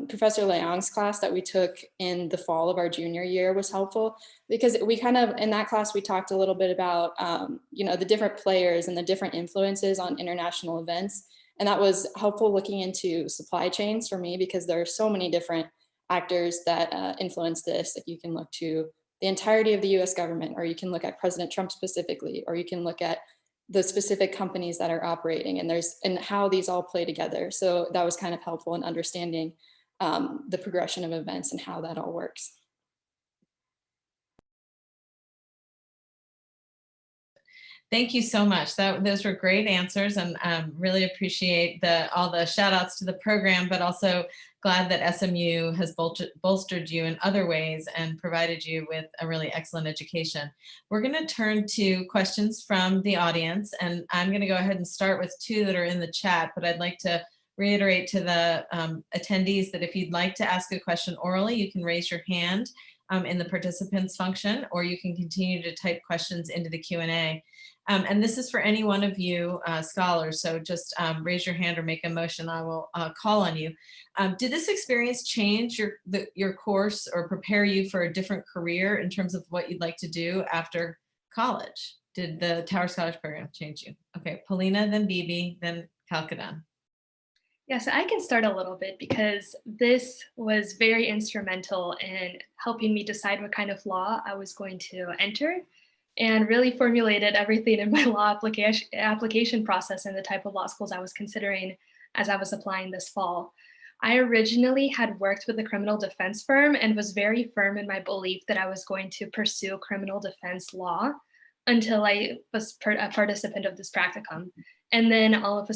Professor Leong's class that we took in the fall of our junior year was helpful because we kind of, in that class, we talked a little bit about, the different players and the different influences on international events. And that was helpful looking into supply chains for me because there are so many different actors that influence this. Like you can look to the entirety of the US government, or you can look at President Trump specifically, or you can look at the specific companies that are operating and how these all play together. So that was kind of helpful in understanding the progression of events and how that all works.
Thank you so much. Those were great answers, and really appreciate all the shout outs to the program, but also glad that SMU has bolstered you in other ways and provided you with a really excellent education. We're going to turn to questions from the audience, and I'm going to go ahead and start with two that are in the chat, but I'd like to reiterate to the attendees that if you'd like to ask a question orally, you can raise your hand in the participants function, or you can continue to type questions into the Q&A. And this is for any one of you scholars, so just raise your hand or make a motion. I will call on you. Did this experience change your course or prepare you for a different career in terms of what you'd like to do after college? Did the Tower Scholars Program change you? Okay, Paulina, then Bibi, then Calcadon.
Yeah, so I can start a little bit because this was very instrumental in helping me decide what kind of law I was going to enter, and really formulated everything in my law application process and the type of law schools I was considering as I was applying this fall. I originally had worked with a criminal defense firm and was very firm in my belief that I was going to pursue criminal defense law until I was a participant of this practicum. And then all of a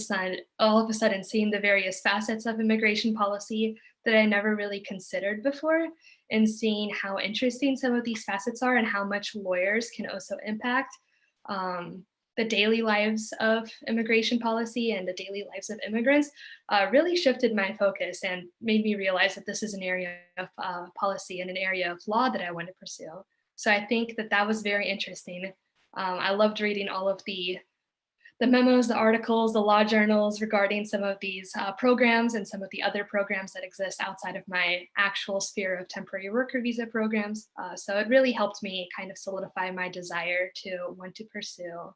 sudden seeing the various facets of immigration policy that I never really considered before, and seeing how interesting some of these facets are and how much lawyers can also impact the daily lives of immigration policy and the daily lives of immigrants really shifted my focus and made me realize that this is an area of policy and an area of law that I want to pursue. So I think that was very interesting. I loved reading all of the memos, the articles, the law journals regarding some of these programs and some of the other programs that exist outside of my actual sphere of temporary worker visa programs. So it really helped me kind of solidify my desire to want to pursue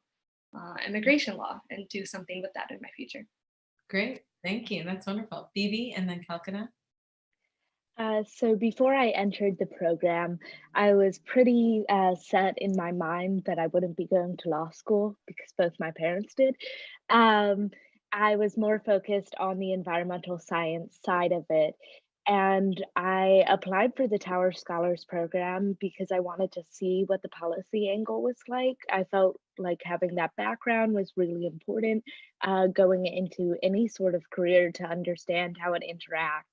immigration law and do something with that in my future.
Great, thank you. That's wonderful. Bibi and then Calcutta.
So before I entered the program, I was pretty set in my mind that I wouldn't be going to law school because both my parents did. I was more focused on the environmental science side of it. And I applied for the Tower Scholars Program because I wanted to see what the policy angle was like. I felt like having that background was really important going into any sort of career to understand how it interacts.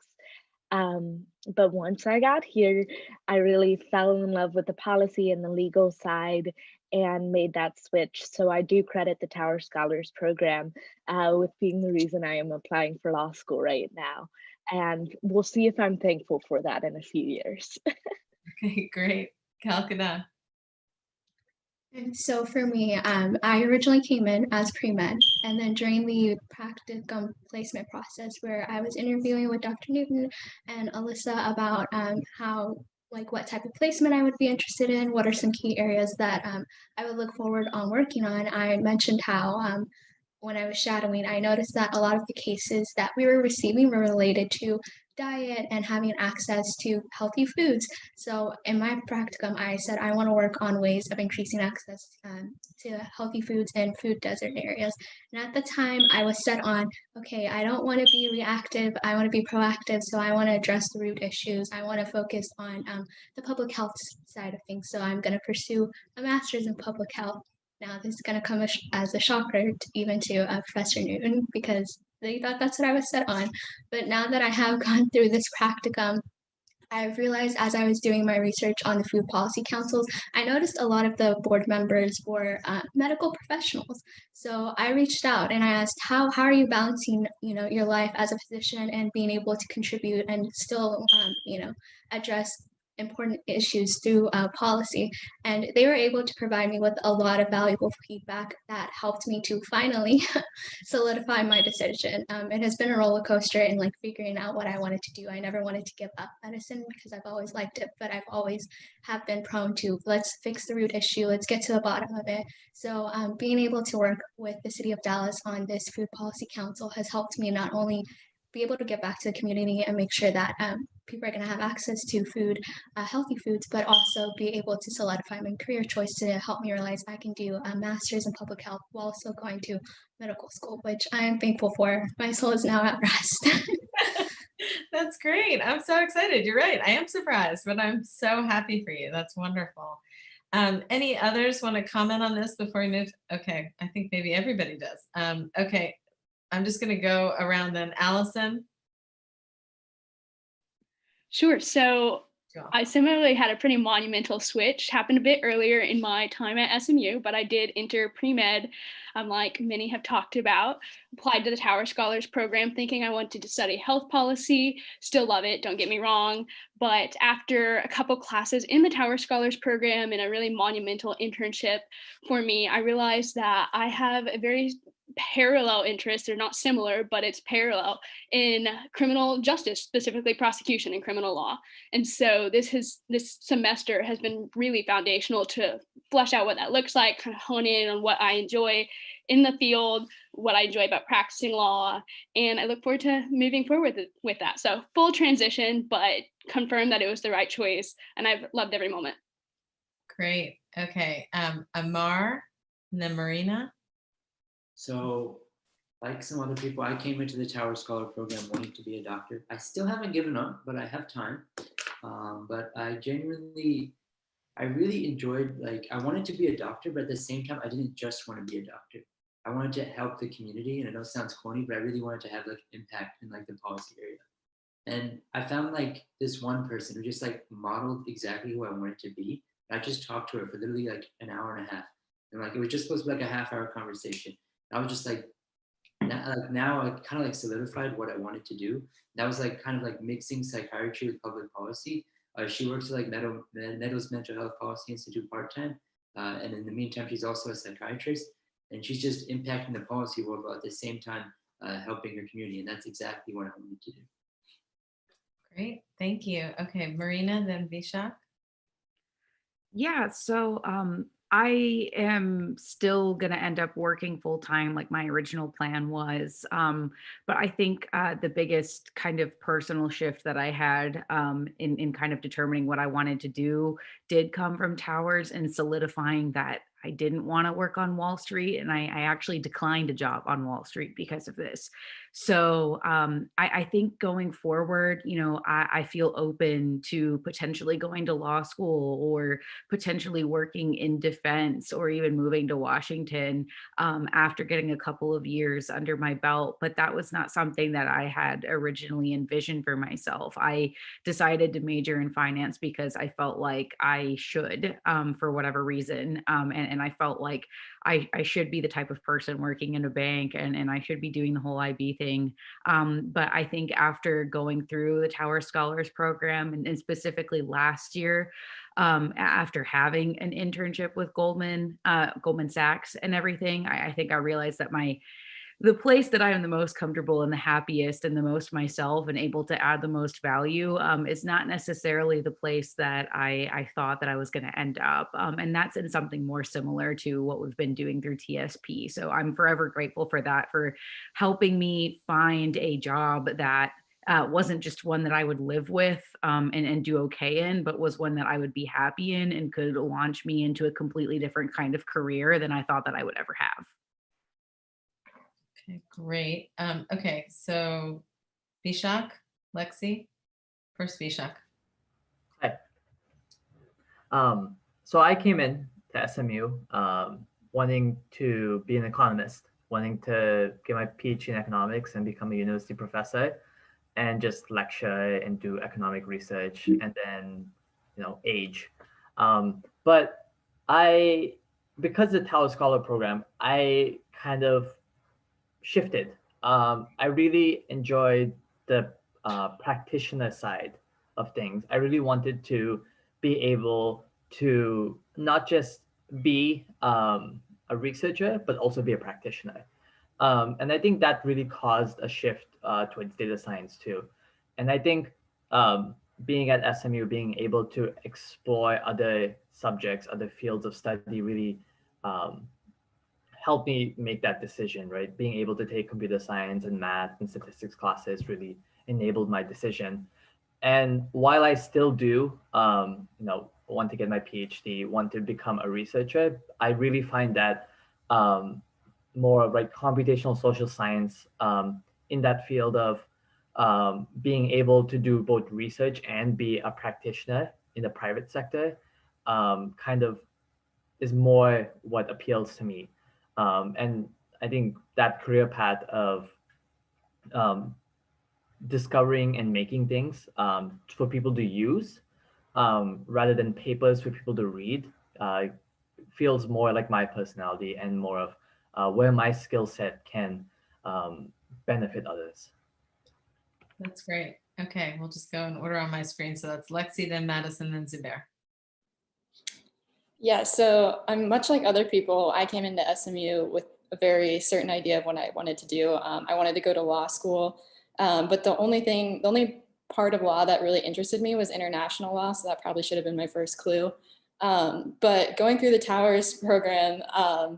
But once I got here, I really fell in love with the policy and the legal side and made that switch. So I do credit the Tower Scholars Program with being the reason I am applying for law school right now. And we'll see if I'm thankful for that in a few years.
Okay, great. Calcutta.
And so for me, I originally came in as pre-med, and then during the practicum placement process where I was interviewing with Dr. Newton and Alyssa about like what type of placement I would be interested in, what are some key areas that I would look forward on working on. I mentioned how when I was shadowing, I noticed that a lot of the cases that we were receiving were related to diet and having access to healthy foods. So in my practicum, I said I want to work on ways of increasing access to healthy foods in food desert areas. And at the time, I was set on, okay, I don't want to be reactive. I want to be proactive. So I want to address the root issues. I want to focus on the public health side of things. So I'm going to pursue a master's in public health. Now, this is going to come as a shocker even to Professor Newton because they thought that's what I was set on. But now that I have gone through this practicum, I've realized as I was doing my research on the food policy councils, I noticed a lot of the board members were medical professionals. So I reached out and I asked, how are you balancing, your life as a physician and being able to contribute and still, address important issues through policy. And they were able to provide me with a lot of valuable feedback that helped me to finally solidify my decision. It has been a roller coaster in like figuring out what I wanted to do. I never wanted to give up medicine because I've always liked it, but I've always have been prone to let's fix the root issue, let's get to the bottom of it. So being able to work with the City of Dallas on this food policy council has helped me not only be able to get back to the community and make sure that people are going to have access to food, healthy foods, but also be able to solidify my career choice to help me realize I can do a master's in public health while also going to medical school, which I am thankful for. My soul is now at rest.
That's great. I'm so excited. You're right. I am surprised, but I'm so happy for you. That's wonderful. Any others want to comment on this before we move? Okay, I think maybe everybody does. Okay, I'm just going to go around then. Allison?
Sure. So
Sure.
I similarly had a pretty monumental switch. Happened a bit earlier in my time at SMU, but I did enter pre-med, like many have talked about. Applied to the Tower Scholars Program thinking I wanted to study health policy. Still love it, don't get me wrong. But after a couple classes in the Tower Scholars Program and a really monumental internship for me, I realized that I have a very parallel interest. They're not similar, but it's parallel in criminal justice, specifically prosecution and criminal law. And so this semester has been really foundational to flesh out what that looks like, kind of hone in on what I enjoy in the field, what I enjoy about practicing law, and I look forward to moving forward with that. So full transition, but confirmed that it was the right choice, and I've loved every moment.
Great. Okay. Amar and then Marina.
So, like some other people, I came into the Tower Scholar Program wanting to be a doctor. I still haven't given up, but I have time. But I really enjoyed, I wanted to be a doctor, but at the same time, I didn't just want to be a doctor. I wanted to help the community, and I know it sounds corny, but I really wanted to have impact in the policy area. And I found this one person who just modeled exactly who I wanted to be. I just talked to her for literally an hour and a half, and it was just supposed to be a half-hour conversation. I was just now I kind of solidified what I wanted to do. That was mixing psychiatry with public policy. She works at Meadows Mental Health Policy Institute part-time, and in the meantime, she's also a psychiatrist, and she's just impacting the policy world while at the same time helping her community, and that's exactly what I wanted to do.
Great, thank you. Okay, Marina, then Vishak.
Yeah, so I am still going to end up working full time like my original plan was. But I think the biggest kind of personal shift that I had in kind of determining what I wanted to do did come from Towers and solidifying that I didn't want to work on Wall Street. And I actually declined a job on Wall Street because of this. So I think going forward, I feel open to potentially going to law school or potentially working in defense or even moving to Washington after getting a couple of years under my belt. But that was not something that I had originally envisioned for myself. I decided to major in finance because I felt like I should for whatever reason. And I felt like I should be the type of person working in a bank and I should be doing the whole IB thing. But I think after going through the Tower Scholars Program and specifically last year, after having an internship with Goldman Sachs and everything, I think I realized that my the place that I am the most comfortable and the happiest and the most myself and able to add the most value is not necessarily the place that I thought that I was going to end up. And that's in something more similar to what we've been doing through TSP. So I'm forever grateful for that, for helping me find a job that wasn't just one that I would live with and do okay in, but was one that I would be happy in and could launch me into a completely different kind of career than I thought that I would ever have.
Okay, great. Okay, so Vishak, Lexi, first Vishak.
Hi. So I came in to SMU wanting to be an economist, wanting to get my PhD in economics and become a university professor and just lecture and do economic research and then, age. But because the Tower Scholar program, I kind of shifted. I really enjoyed the practitioner side of things. I really wanted to be able to not just be a researcher, but also be a practitioner. And I think that really caused a shift towards data science too. And I think being at SMU, being able to explore other subjects, other fields of study really helped me make that decision, right? Being able to take computer science and math and statistics classes really enabled my decision. And while I still do, want to get my PhD, want to become a researcher, I really find that more of like computational social science in that field of being able to do both research and be a practitioner in the private sector kind of is more what appeals to me. And I think that career path of discovering and making things for people to use rather than papers for people to read feels more like my personality and more of where my skill set can benefit others.
That's great. Okay, we'll just go in order on my screen. So that's Lexi, then Madison, then Zubair.
Yeah, so I'm much like other people. I came into SMU with a very certain idea of what I wanted to do. I wanted to go to law school, but the only part of law that really interested me was international law, so that probably should have been my first clue. But going through the Towers program, I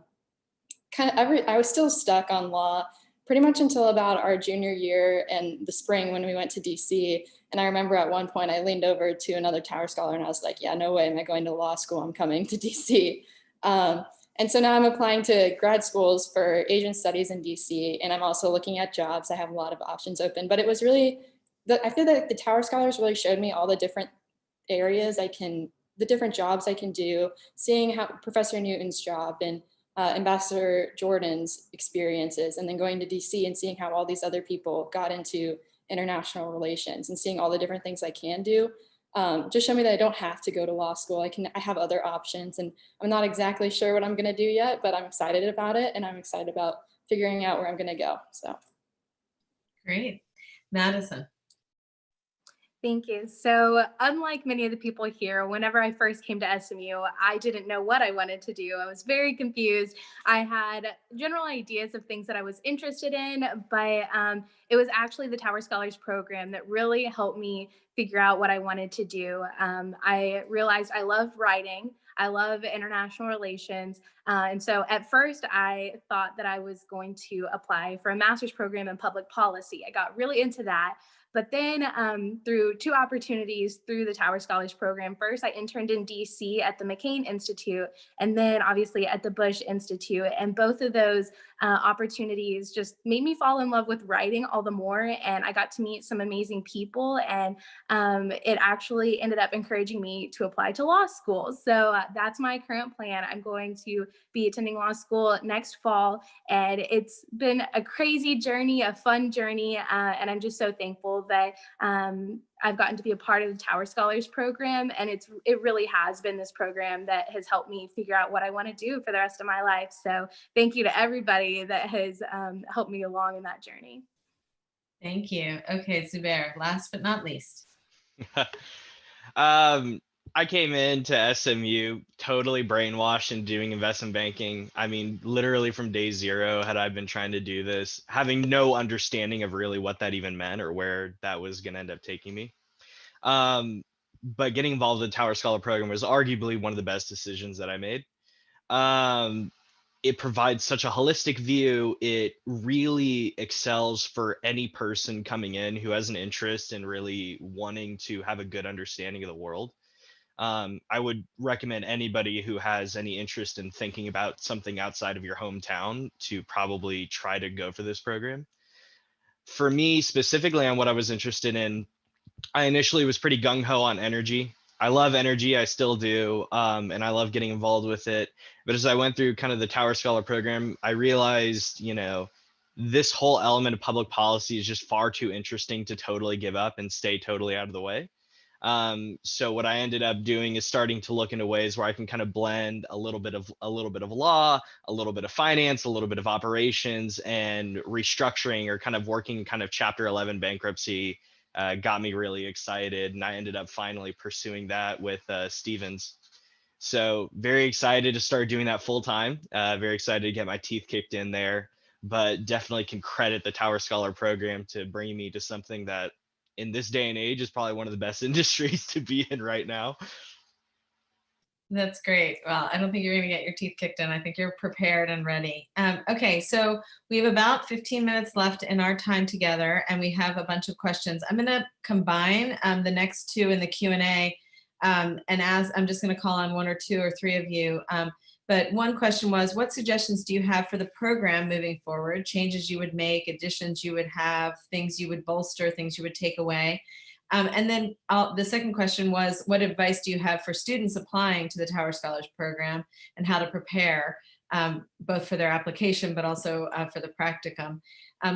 was still stuck on law pretty much until about our junior year and the spring when we went to DC. And I remember at one point I leaned over to another Tower Scholar and I was like, yeah, no way am I going to law school, I'm coming to DC. And so now I'm applying to grad schools for Asian studies in DC, and I'm also looking at jobs. I have a lot of options open, but it was really, I feel like the Tower Scholars really showed me all the different areas the different jobs I can do, seeing how Professor Newton's job and Ambassador Jordan's experiences, and then going to DC and seeing how all these other people got into international relations and seeing all the different things I can do. Just show me that I don't have to go to law school. I have other options, and I'm not exactly sure what I'm going to do yet, but I'm excited about it, and I'm excited about figuring out where I'm going to go. So
great. Madison.
Thank you. So unlike many of the people here, whenever I first came to SMU, I didn't know what I wanted to do. I was very confused. I had general ideas of things that I was interested in, but it was actually the Tower Scholars program that really helped me figure out what I wanted to do. I realized I love writing. I love international relations. And so at first I thought that I was going to apply for a master's program in public policy. I got really into that. But then through two opportunities through the Tower Scholars program, first I interned in DC at the McCain Institute, and then obviously at the Bush Institute. And both of those opportunities just made me fall in love with writing all the more. And I got to meet some amazing people, and it actually ended up encouraging me to apply to law school. So that's my current plan. I'm going to be attending law school next fall, and it's been a crazy journey, a fun journey, and I'm just so thankful that I've gotten to be a part of the Tower Scholars program, and it really has been this program that has helped me figure out what I want to do for the rest of my life. So thank you to everybody that has helped me along in that journey.
Thank you. Okay, Zubair, last but not least.
I came into SMU totally brainwashed and doing investment banking. I mean, literally from day zero, had I been trying to do this, having no understanding of really what that even meant or where that was going to end up taking me. But getting involved in the Tower Scholar program was arguably one of the best decisions that I made. It provides such a holistic view. It really excels for any person coming in who has an interest in really wanting to have a good understanding of the world. I would recommend anybody who has any interest in thinking about something outside of your hometown to probably try to go for this program. For me, specifically on what I was interested in, I initially was pretty gung-ho on energy. I love energy, I still do, and I love getting involved with it. But as I went through kind of the Tower Scholar program, I realized, this whole element of public policy is just far too interesting to totally give up and stay totally out of the way. So what I ended up doing is starting to look into ways where I can kind of blend a little bit of law, a little bit of finance, a little bit of operations, and restructuring or kind of working kind of Chapter 11 bankruptcy. Got me really excited, and I ended up finally pursuing that with Stevens. So very excited to start doing that full time. Very excited to get my teeth kicked in there, but definitely can credit the Tower Scholar program to bring me to something that in this day and age is probably one of the best industries to be in right now.
That's great. Well, I don't think you're going to get your teeth kicked in. I think you're prepared and ready. Okay, so we have about 15 minutes left in our time together, and we have a bunch of questions. I'm going to combine the next two in the Q&A, and as I'm just going to call on one or two or three of you. But one question was, what suggestions do you have for the program moving forward? Changes you would make, additions you would have, things you would bolster, things you would take away? And then the second question was, what advice do you have for students applying to the Tower Scholars Program and how to prepare both for their application, but also for the practicum?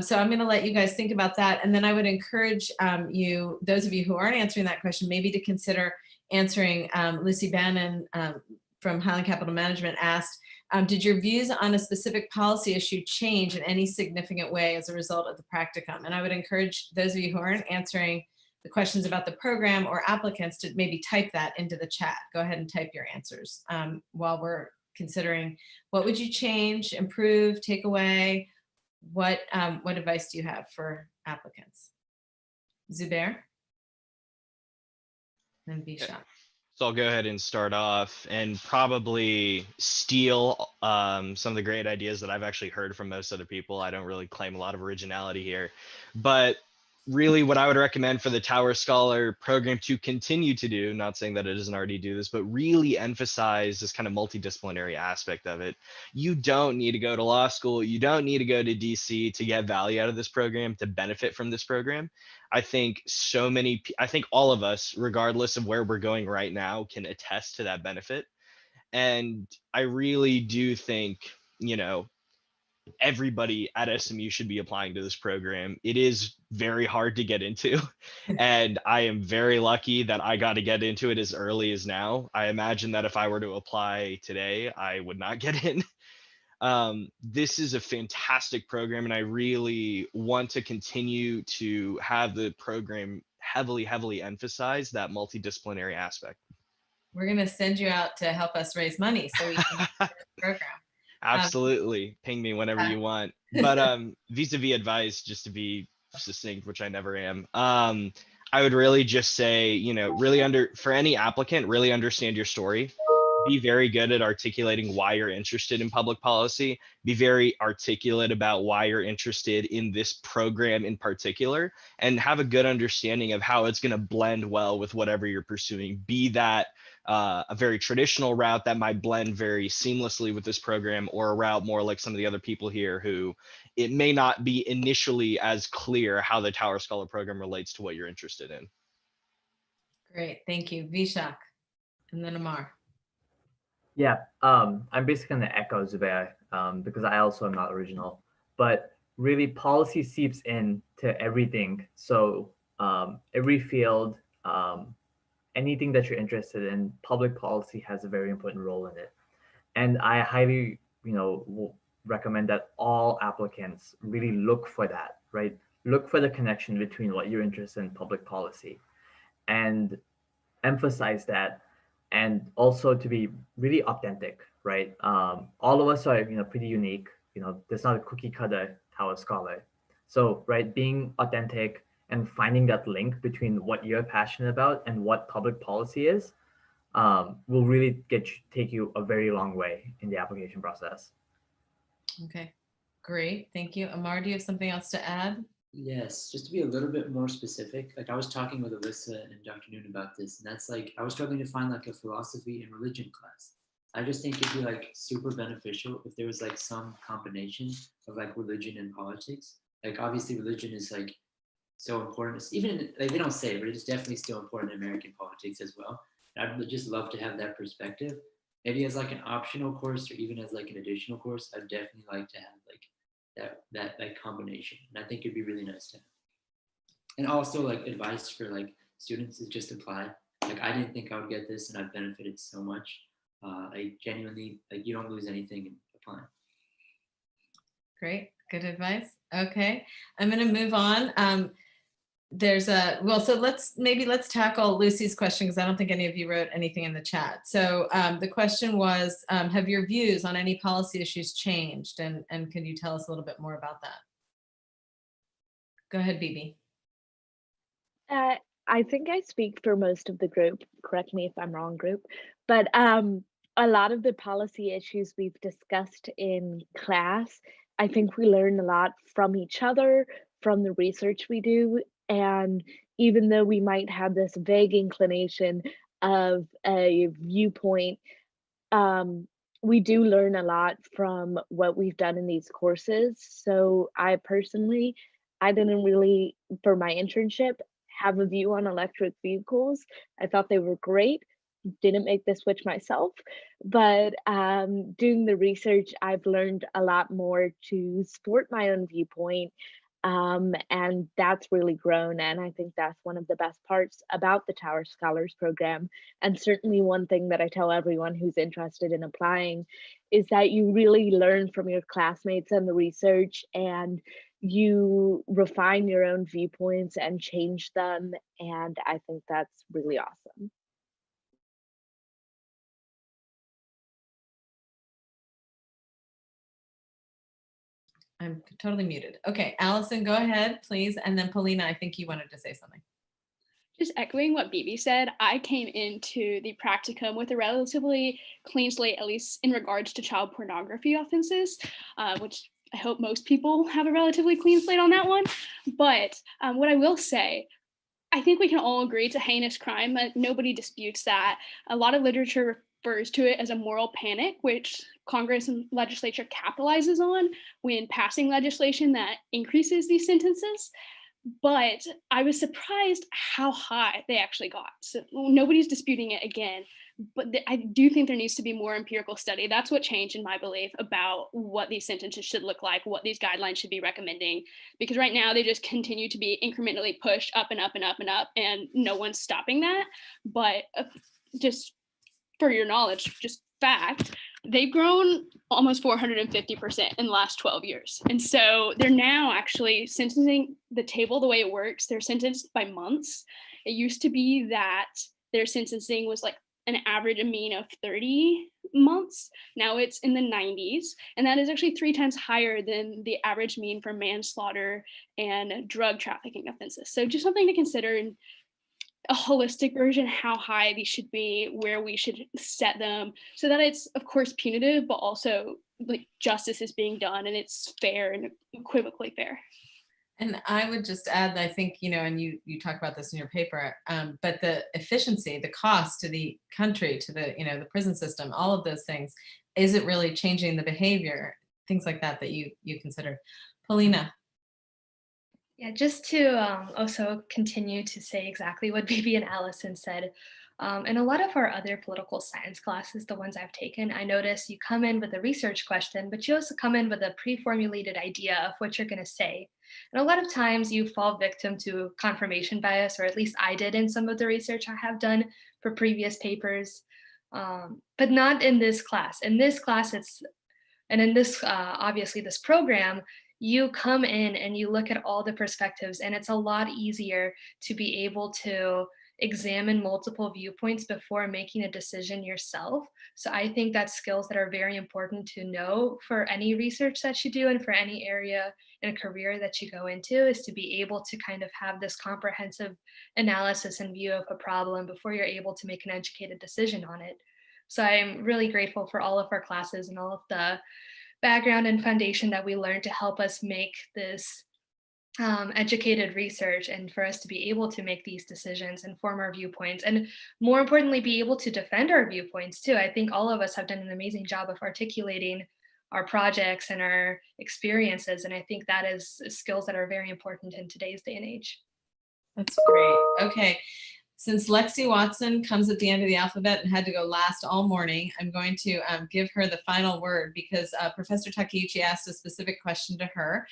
So I'm going to let you guys think about that. And then I would encourage those of you who aren't answering that question, maybe to consider answering. Lucy Bannon from Highland Capital Management asked, did your views on a specific policy issue change in any significant way as a result of the practicum? And I would encourage those of you who aren't answering the questions about the program or applicants to maybe type that into the chat. Go ahead and type your answers while we're considering what would you change, improve, take away. What advice do you have for applicants? Zubair and Bisha.
So I'll go ahead and start off and probably steal some of the great ideas that I've actually heard from most other people. I don't really claim a lot of originality here, but really what I would recommend for the Tower Scholar program to continue to do, not saying that it doesn't already do this, but really emphasize this kind of multidisciplinary aspect of it. You don't need to go to law school. You don't need to go to DC to get value out of this program, to benefit from this program. I think I think all of us, regardless of where we're going right now, can attest to that benefit. And I really do think, everybody at SMU should be applying to this program. It is very hard to get into, and I am very lucky that I got to get into it as early as now. I imagine that if I were to apply today, I would not get in. This is a fantastic program, and I really want to continue to have the program heavily emphasize that multidisciplinary aspect.
We're going to send you out to help us raise money so we can the program.
Absolutely. Ping me whenever you want. But vis-a-vis advice, just to be succinct, which I never am, I would really just say, for any applicant, really understand your story. Be very good at articulating why you're interested in public policy. Be very articulate about why you're interested in this program in particular, and have a good understanding of how it's going to blend well with whatever you're pursuing. Be that a very traditional route that might blend very seamlessly with this program, or a route more like some of the other people here who it may not be initially as clear how the Tower Scholar program relates to what you're interested in.
Great, thank you. Vishak, and then Amar.
Yeah, I'm basically going to echo Zubair because I also am not original, but really policy seeps into everything. So every field, anything that you're interested in, public policy has a very important role in it. And I highly, will recommend that all applicants really look for that, right? Look for the connection between what you're interested in public policy and emphasize that and also to be really authentic, right? All of us are, pretty unique. There's not a cookie cutter Tower Scholar. So, right, being authentic and finding that link between what you're passionate about and what public policy is will really take you a very long way in the application process.
Okay, great. Thank you. Amar, do you have something else to add?
Yes, just to be a little bit more specific, like I was talking with Alyssa and Dr. Noon about this, and that's like I was struggling to find like a philosophy and religion class. I just think it'd be like super beneficial if there was like some combination of like religion and politics. Like obviously religion is like so important. It's even like they don't say it, but it's definitely still important in American politics as well. And I'd just love to have that perspective. Maybe as like an optional course or even as like an additional course, I'd definitely like to have like that like combination. And I think it'd be really nice to have. And also like advice for like students is just apply. Like I didn't think I would get this and I've benefited so much. I genuinely like you don't lose anything in applying.
Great, good advice. Okay, I'm going to move on. So let's tackle Lucy's question because I don't think any of you wrote anything in the chat. So the question was, have your views on any policy issues changed? And could you tell us a little bit more about that? Go ahead, Bibi.
I think I speak for most of the group. Correct me if I'm wrong, group. But a lot of the policy issues we've discussed in class, I think we learn a lot from each other, from the research we do. And even though we might have this vague inclination of a viewpoint, we do learn a lot from what we've done in these courses. So I didn't really, for my internship, have a view on electric vehicles. I thought they were great. Didn't make the switch myself, but doing the research, I've learned a lot more to support my own viewpoint, and that's really grown. And I think that's one of the best parts about the Tower Scholars Program. And certainly one thing that I tell everyone who's interested in applying is that you really learn from your classmates and the research, and you refine your own viewpoints and change them. And I think that's really awesome.
I'm totally muted. Okay, Allison, go ahead, please. And then Paulina, I think you wanted to say something.
Just echoing what Bibi said, I came into the practicum with a relatively clean slate, at least in regards to child pornography offenses, which I hope most people have a relatively clean slate on that one. But what I will say, I think we can all agree it's a heinous crime. Nobody disputes that. A lot of literature refers to it as a moral panic, which Congress and legislature capitalizes on when passing legislation that increases these sentences. But I was surprised how high they actually got. So nobody's disputing it again, but I do think there needs to be more empirical study. That's what changed in my belief about what these sentences should look like, what these guidelines should be recommending, because right now they just continue to be incrementally pushed up and up and up and up, and no one's stopping that. But just for your knowledge, just fact, they've grown almost 450% in the last 12 years. And so they're now actually sentencing the table the way it works. They're sentenced by months. It used to be that their sentencing was like an average a mean of 30 months. Now it's in the 90s. And that is actually 3 times higher than the average mean for manslaughter and drug trafficking offenses. So just something to consider, in a holistic version, how high these should be, where we should set them, so that it's of course punitive, but also like justice is being done and it's fair and equivocally fair.
And I would just add that I think, and you talk about this in your paper, but the efficiency, the cost to the country, to the, the prison system, all of those things, is it really changing the behavior, things like that you considered. Paulina.
Yeah, just to also continue to say exactly what Bibi and Allison said, in a lot of our other political science classes, the ones I've taken, I notice you come in with a research question, but you also come in with a pre-formulated idea of what you're going to say. And a lot of times you fall victim to confirmation bias, or at least I did in some of the research I have done for previous papers, but not in this class. In this class, obviously this program, you come in and you look at all the perspectives, and it's a lot easier to be able to examine multiple viewpoints before making a decision yourself. So I think that's skills that are very important to know for any research that you do and for any area in a career that you go into, is to be able to kind of have this comprehensive analysis and view of a problem before you're able to make an educated decision on it. So I'm really grateful for all of our classes and all of the background and foundation that we learned to help us make this educated research, and for us to be able to make these decisions and form our viewpoints, and more importantly, be able to defend our viewpoints too. I think all of us have done an amazing job of articulating our projects and our experiences, and I think that is skills that are very important in today's day and age.
That's great. Okay. Since Lexi Watson comes at the end of the alphabet and had to go last all morning, I'm going to give her the final word, because Professor Takeuchi asked a specific question to her.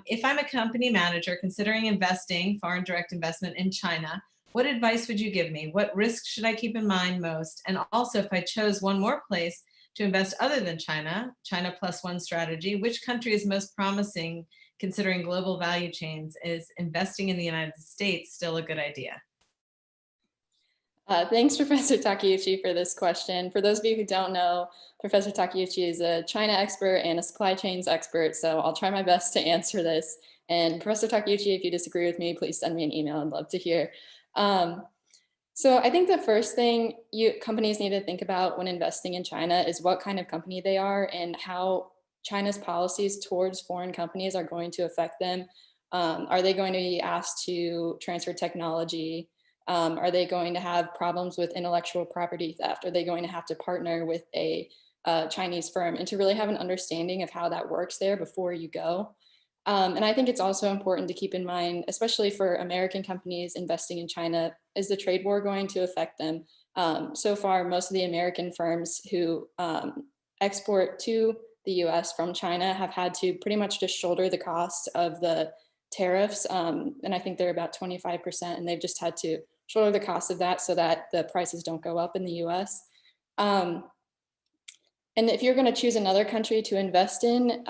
If I'm a company manager considering investing, foreign direct investment in China, what advice would you give me? What risks should I keep in mind most? And also, if I chose one more place to invest other than China, China plus one strategy, which country is most promising considering global value chains? Is investing in the United States still a good idea?
Thanks, Professor Takeuchi, for this question. For those of you who don't know, Professor Takeuchi is a China expert and a supply chains expert, so I'll try my best to answer this. And Professor Takeuchi, if you disagree with me, please send me an email. I'd love to hear. So I think the first thing companies need to think about when investing in China is what kind of company they are and how China's policies towards foreign companies are going to affect them. Are they going to be asked to transfer technology? Are they going to have problems with intellectual property theft? Are they going to have to partner with a Chinese firm? And to really have an understanding of how that works there before you go. And I think it's also important to keep in mind, especially for American companies investing in China, is the trade war going to affect them? So far, most of the American firms who export to the US from China have had to pretty much just shoulder the cost of the tariffs. And I think they're about 25%, and they've just had to shoulder the cost of that so that the prices don't go up in the US. And if you're going to choose another country to invest in,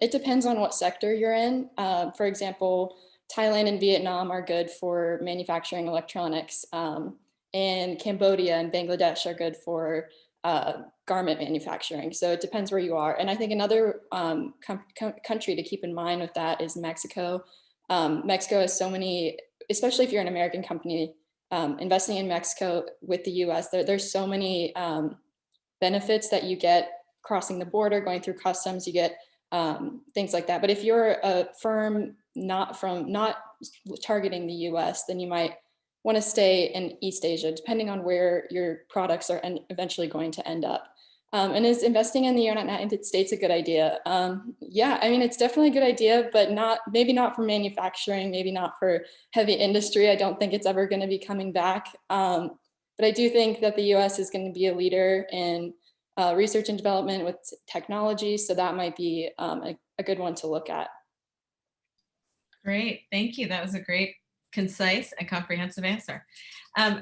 it depends on what sector you're in. For example, Thailand and Vietnam are good for manufacturing electronics, and Cambodia and Bangladesh are good for garment manufacturing. So it depends where you are. And I think another country to keep in mind with that is Mexico. Mexico has so many, especially if you're an American company, investing in Mexico with the US, there's so many benefits that you get crossing the border, going through customs, you get things like that. But if you're a firm not targeting the US, then you might want to stay in East Asia, depending on where your products are eventually going to end up. And is investing in the United States a good idea? Yeah, I mean, it's definitely a good idea, but maybe not for manufacturing, maybe not for heavy industry. I don't think it's ever going to be coming back. But I do think that the US is going to be a leader in research and development with technology. So that might be a good one to look at.
Great, thank you. That was a great, concise and comprehensive answer.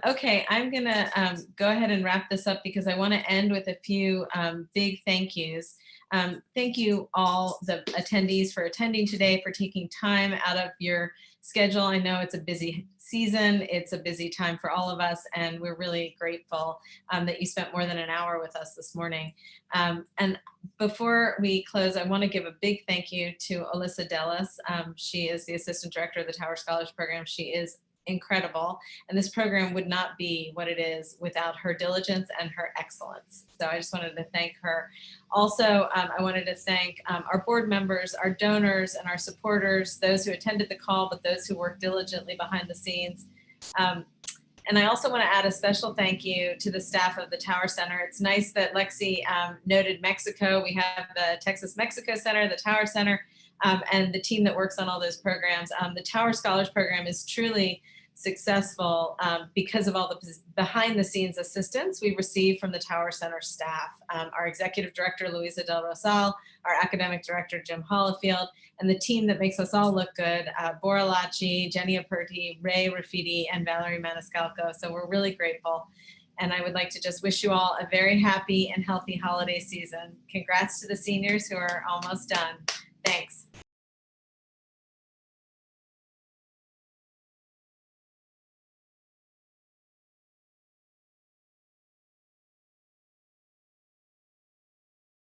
Okay, I'm gonna go ahead and wrap this up because I want to end with a few big thank yous. Thank you all the attendees for attending today, for taking time out of your schedule. I know it's a busy season, it's a busy time for all of us, and we're really grateful that you spent more than an hour with us this morning. And before we close, I want to give a big thank you to Alyssa Dellis. She is the Assistant Director of the Tower Scholars Program. She is incredible, and this program would not be what it is without her diligence and her excellence. So I just wanted to thank her. Also, I wanted to thank our board members, our donors, and our supporters, those who attended the call, but those who worked diligently behind the scenes. And I also want to add a special thank you to the staff of the Tower Center. It's nice that Lexi noted Mexico. We have the Texas Mexico Center, the Tower Center, and the team that works on all those programs. The Tower Scholars Program is truly successful because of all the behind the scenes assistance we receive from the Tower Center staff. Our executive director, Luisa Del Rosal, our academic director, Jim Hollifield, and the team that makes us all look good, Bora Lachi, Jenny Aperti, Ray Rafiti, and Valerie Maniscalco. So we're really grateful. And I would like to just wish you all a very happy and healthy holiday season. Congrats to the seniors who are almost done. Thanks.